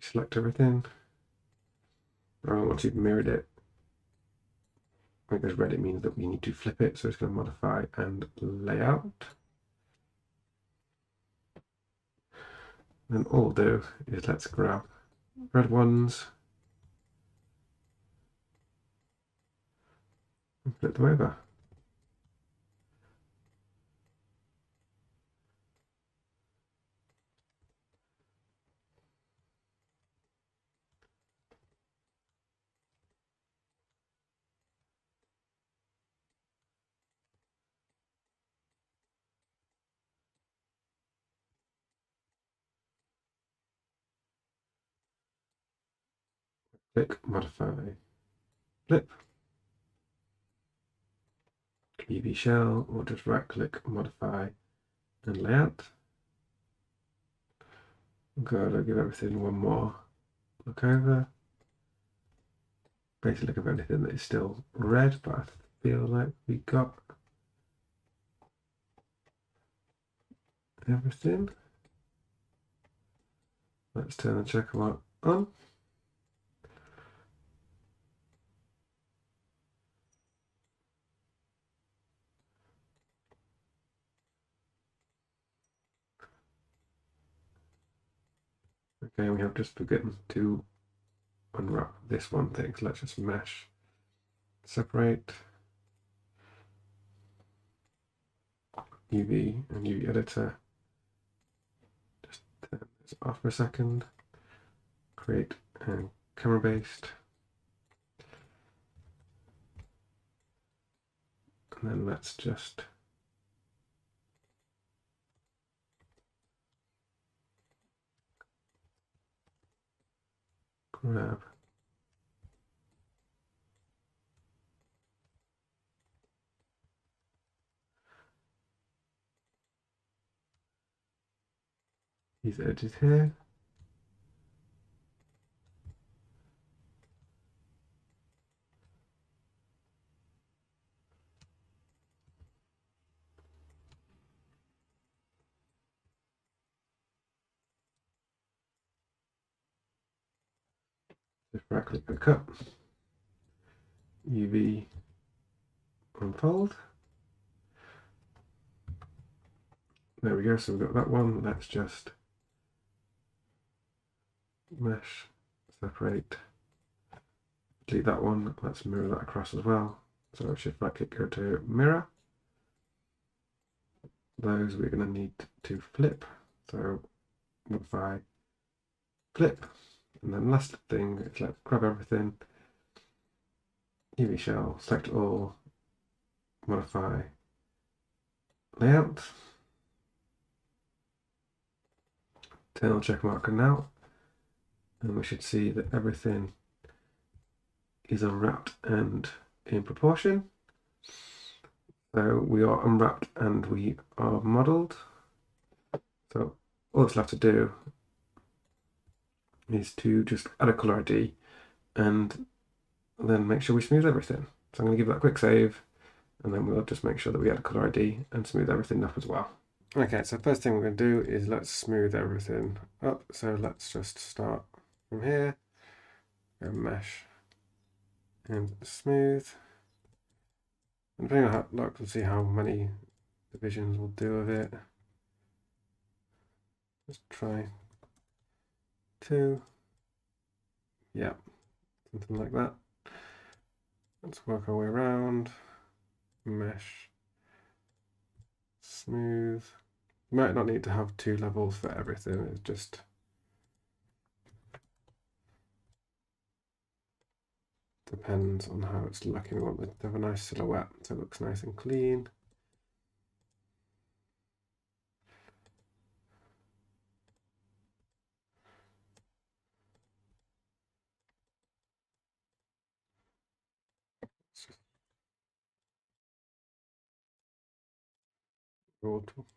Select everything. Once you've mirrored it, when it goes red, it means that we need to flip it. So it's going to modify and layout. Then all we'll do is let's grab red ones and flip them over. Click, modify, flip. UV shell, or just right click, modify, and layout. Gotta give everything one more look over. Basically look at anything that is still red, but I feel like we got everything. Let's turn the checker mark on. Okay, we have just forgotten to unwrap this one thing, so let's just mesh, separate, UV and UV editor. Just turn this off for a second. Create camera based. And then let's just grab these edges here. Just right click the cut, UV unfold. There we go, so we've got that one. Let's just mesh, separate, delete that one. Let's mirror that across as well. So shift right click, go to mirror. Those we're going to need to flip. So modify, flip. And then last thing is let's grab everything, UV shell, select all, modify, layout. Turn on check marker now, and we should see that everything is unwrapped and in proportion. So we are unwrapped and we are modeled. So all that's left to do is to just add a color ID and then make sure we smooth everything. So I'm going to give that a quick save, and then we'll just make sure that we add a color ID and smooth everything up as well. Okay, so first thing we're going to do is let's smooth everything up. So let's just start from here, go mesh and smooth. And depending on how it looks, we'll see how many divisions we'll do of it. Let's try 2. Yeah, something like that. Let's work our way around. Mesh, smooth. You might not need to have 2 levels for everything. It just depends on how it's looking. We want to have a nice silhouette so it looks nice and clean.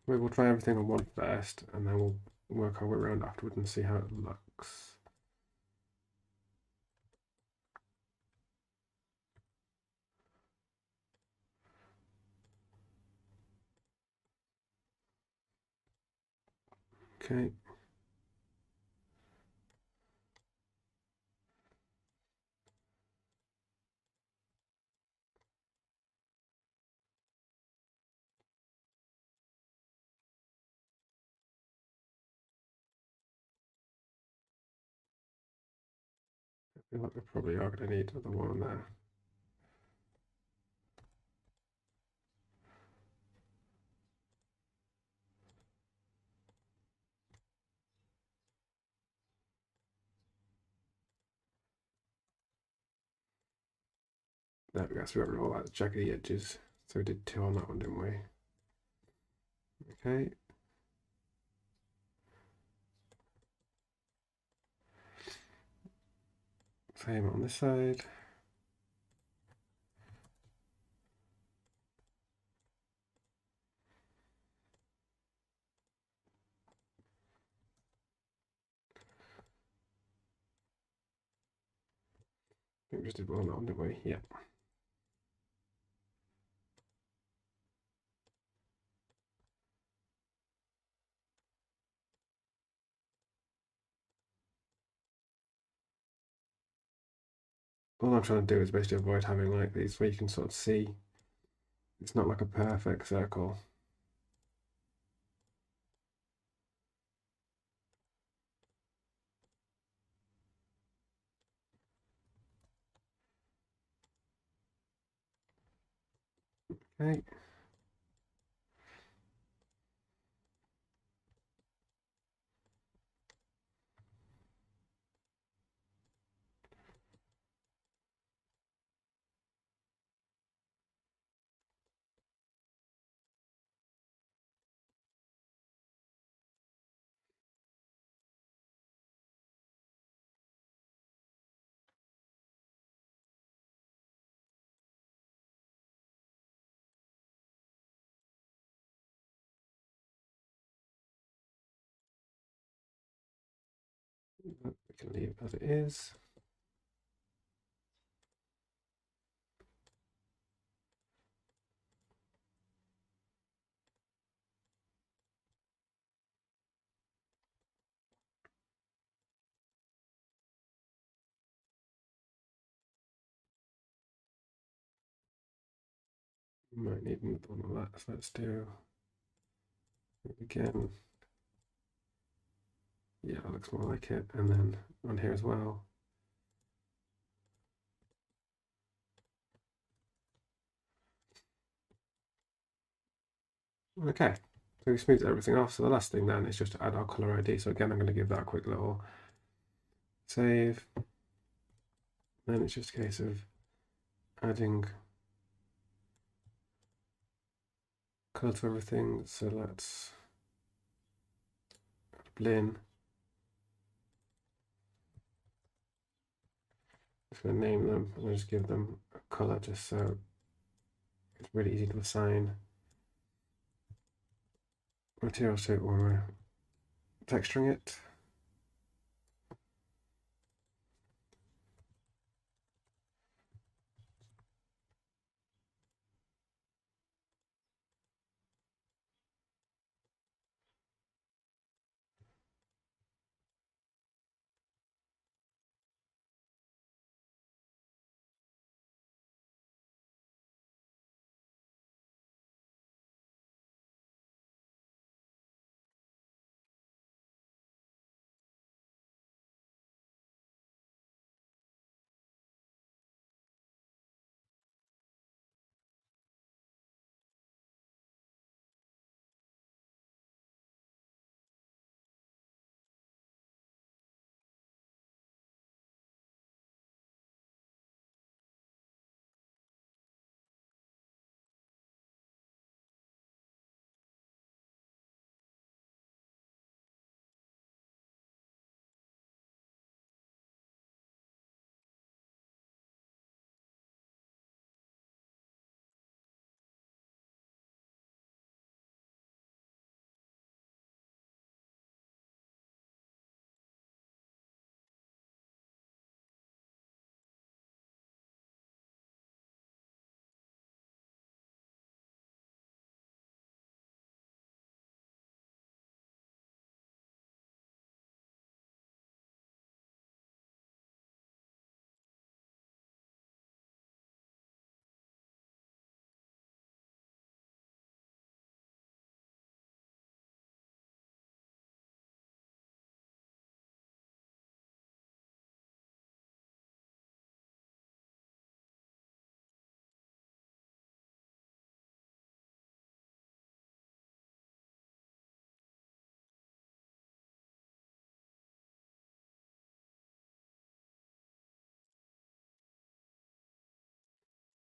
We'll try everything on one first, and then we'll work our way around afterwards and see how it looks. Okay. I feel like we probably are going to need another one there. There we go. So we got rid of all that jaggedy edges. So we did 2 on that one, didn't we? Okay. Same on this side. I think we just did one on that one, didn't we? Yeah. All I'm trying to do is basically avoid having like these where you can sort of see it's not like a perfect circle. Okay. We can leave it as it is. Might need another one of that. So let's do it again. Yeah, that looks more like it. And then on here as well. Okay, so we smoothed everything off. So the last thing then is just to add our color ID. So again, I'm going to give that a quick little save. Then it's just a case of adding color to everything. So let's add Blinn. Just going to name them and just give them a color just so it's really easy to assign. Material suit when we're texturing it.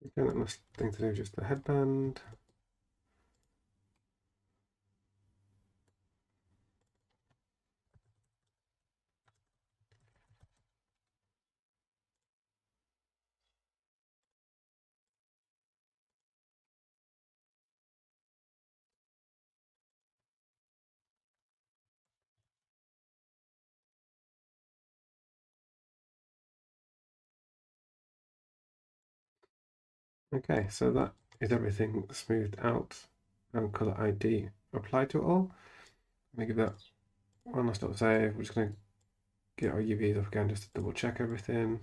Again, the last thing to do is just the headband. Okay, so that is everything smoothed out and color ID applied to it all. Let me give that one last little save. We're just going to get our UVs up again just to double check everything.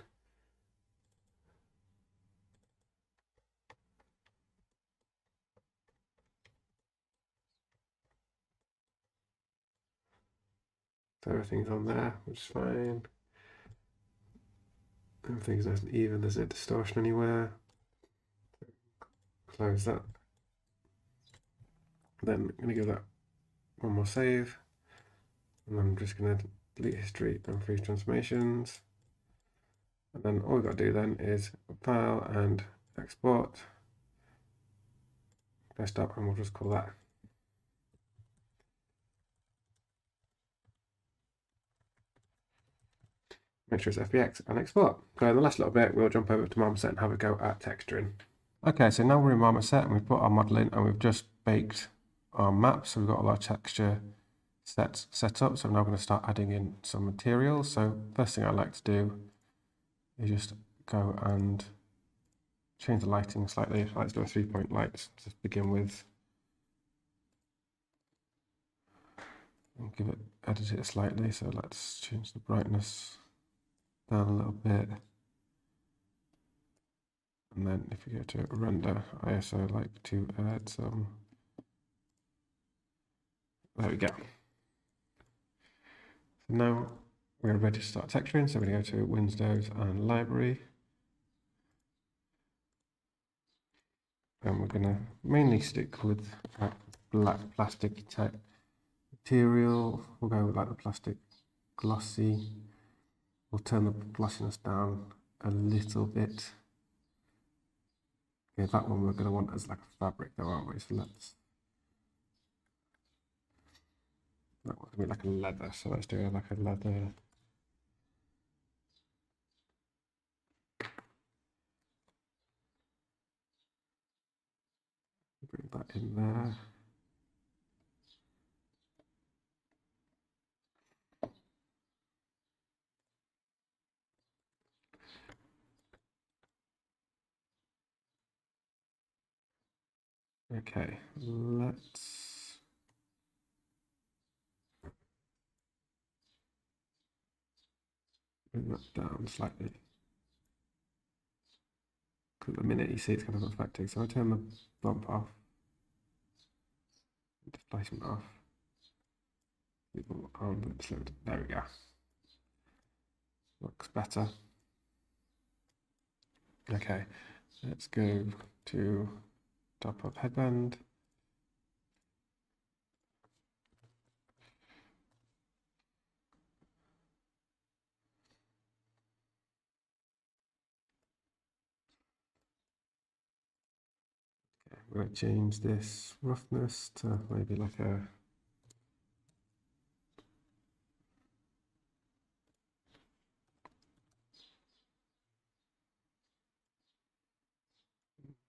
So everything's on there, which is fine. Everything's nice and even, there's no distortion anywhere. Close that. Then I'm going to give that one more save. And I'm just going to delete history and freeze transformations. And then all we've got to do then is file and export desktop, and we'll just call that. Make sure it's FBX and export. So in the last little bit, we'll jump over to Marmoset and have a go at texturing. Okay, so now we're in Marmoset and we've put our model in and we've just baked our map. So we've got all our texture sets set up. So I'm now going to start adding in some materials. So first thing I like to do is just go and change the lighting slightly. I like to do a 3-point light to begin with. And edit it slightly. So let's change the brightness down a little bit. And then if you go to render, I also like to add some, there we go. So now we're ready to start texturing. So we're going to go to Windows and Library. And we're going to mainly stick with black plastic type material. We'll go with like the plastic glossy. We'll turn the glossiness down a little bit. Okay, that one we're going to want as like a fabric though, aren't we? So that one's going to be like a leather. So let's do like a leather. Bring that in there. Okay, let's bring that down slightly. Because at the minute you see it's kind of affecting. So I turn the bump off, displacement off. There we go. Looks better. Okay, let's go to top of headband. Okay, we're going to change this roughness to maybe like a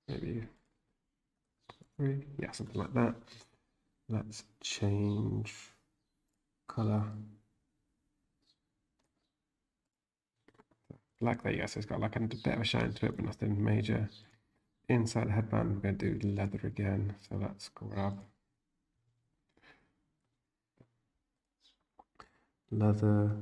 maybe 3, yeah, something like that. Let's change color. Like that, yes, it's got like a bit of a shine to it, but nothing major. Inside the headband, we're going to do leather again. So let's grab leather.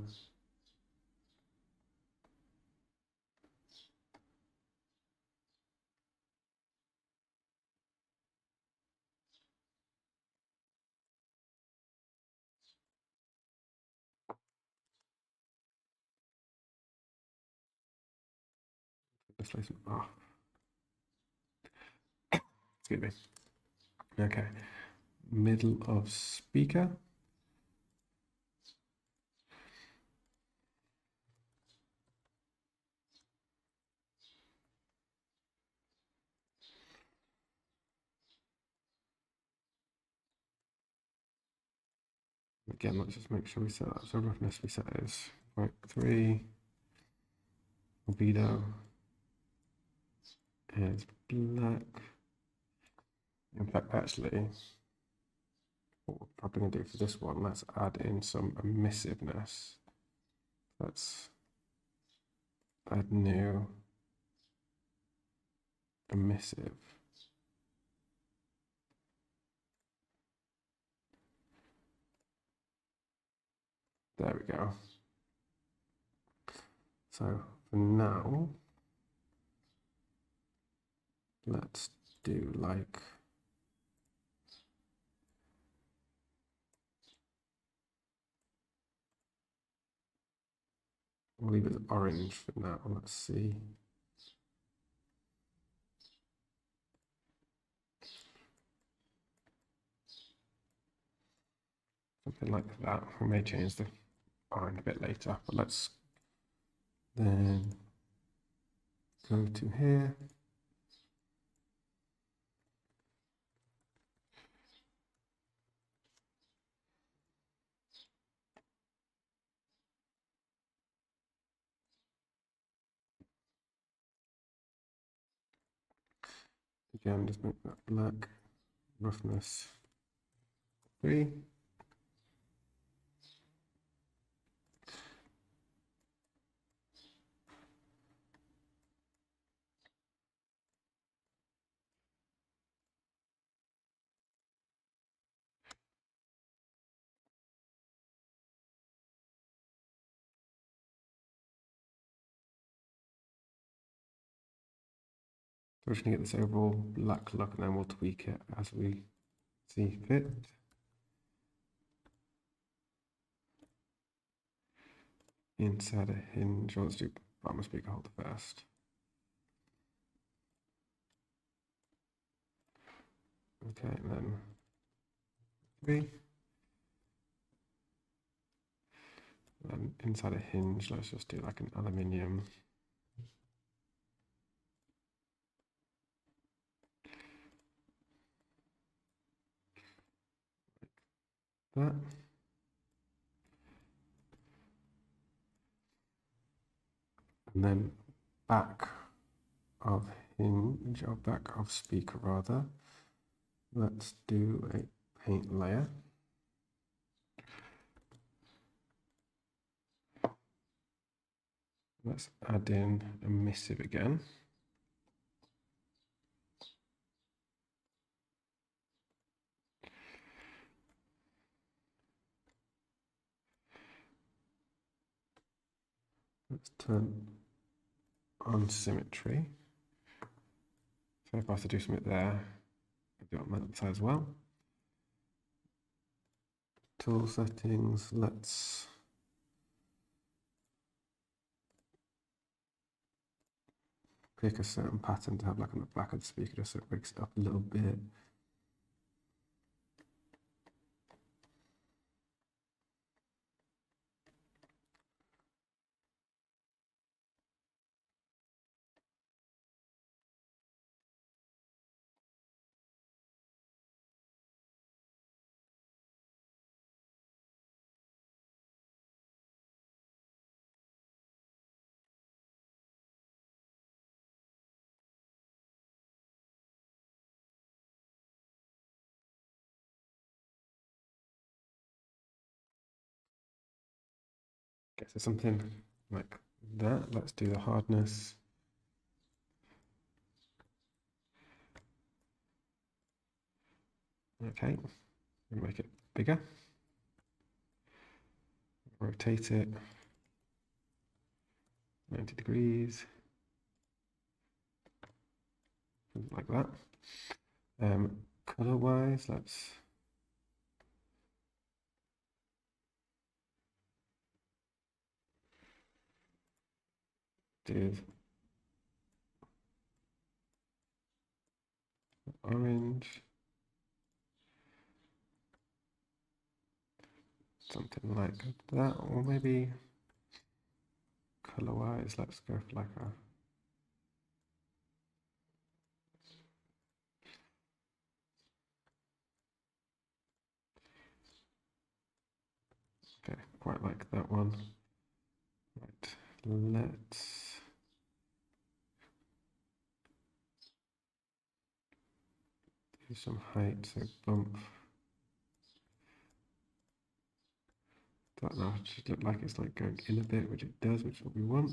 Displacement off. Excuse me. Okay, middle of speaker. Again, let's just make sure we set that. So roughness we set is 0.3. Albedo is black. In fact, actually, what we're probably going to do for this one, let's add in some emissiveness. Let's add new emissive. There we go. So for now, let's do like we'll leave it orange for now. Let's see. Something like that. We may change the orange a bit later, but let's then go to here. Again, just make that black, roughness 3. So we're just going to get this overall black look and then we'll tweak it as we see fit. Inside a hinge, let's do bottom speaker holder first. Okay, and then 3. And inside a hinge, let's just do like an aluminium. That. And then back of hinge, or back of speaker rather, let's do a paint layer. Let's add in emissive again. Let's turn on symmetry. So if I have to do something there, I'll do it on that side as well. Tool settings, let's pick a certain pattern to have like on the back of the speaker just so it breaks it up a little bit. Okay, so something like that. Let's do the hardness. Okay, make it bigger. Rotate it 90 degrees, something like that. Color wise, let's do orange, something like that, or maybe color wise, let's go for like a quite like that one. Right, let's do some height, so bump. That now should look like it's like going in a bit, which it does, which is what we want.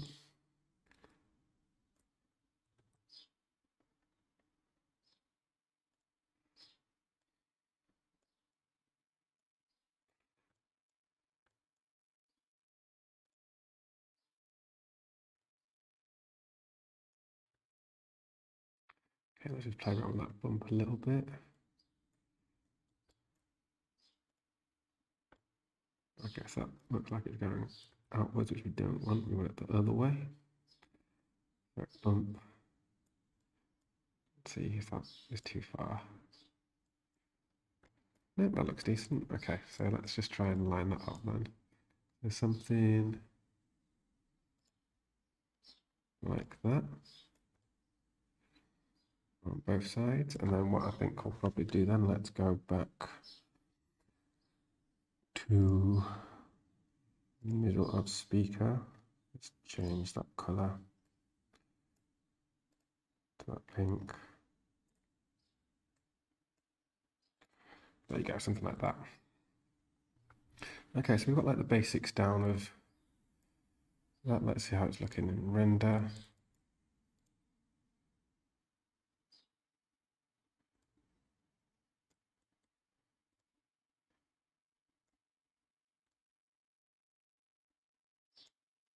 Okay, let's just play around with that bump a little bit. I guess that looks like it's going outwards, which we don't want. We want it the other way. Bump. Let's see if that is too far. Nope, that looks decent. Okay, so let's just try and line that up then. There's something like that on both sides. And then what I think we'll probably do then, let's go back to middle of speaker. Let's change that color to that pink. There you go, something like that. Okay, so we've got like the basics down of that. Let's see how it's looking in render.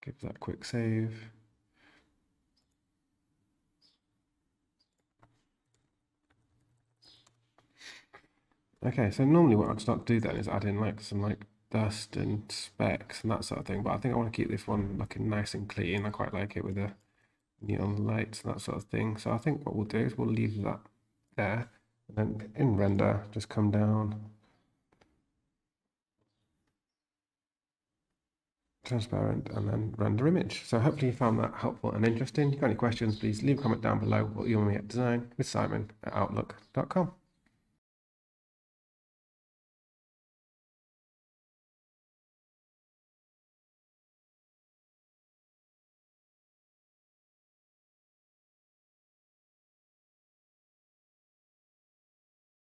Give that a quick save. Okay, so normally what I'd start to do then is add in like some like dust and specks and that sort of thing, but I think I want to keep this one looking nice and clean. I quite like it with the neon lights and that sort of thing. So I think what we'll do is we'll leave that there, and then in render, just come down, transparent, and then render image. So hopefully you found that helpful and interesting. If you've got any questions, please leave a comment down below or email me at design with Simon@outlook.com.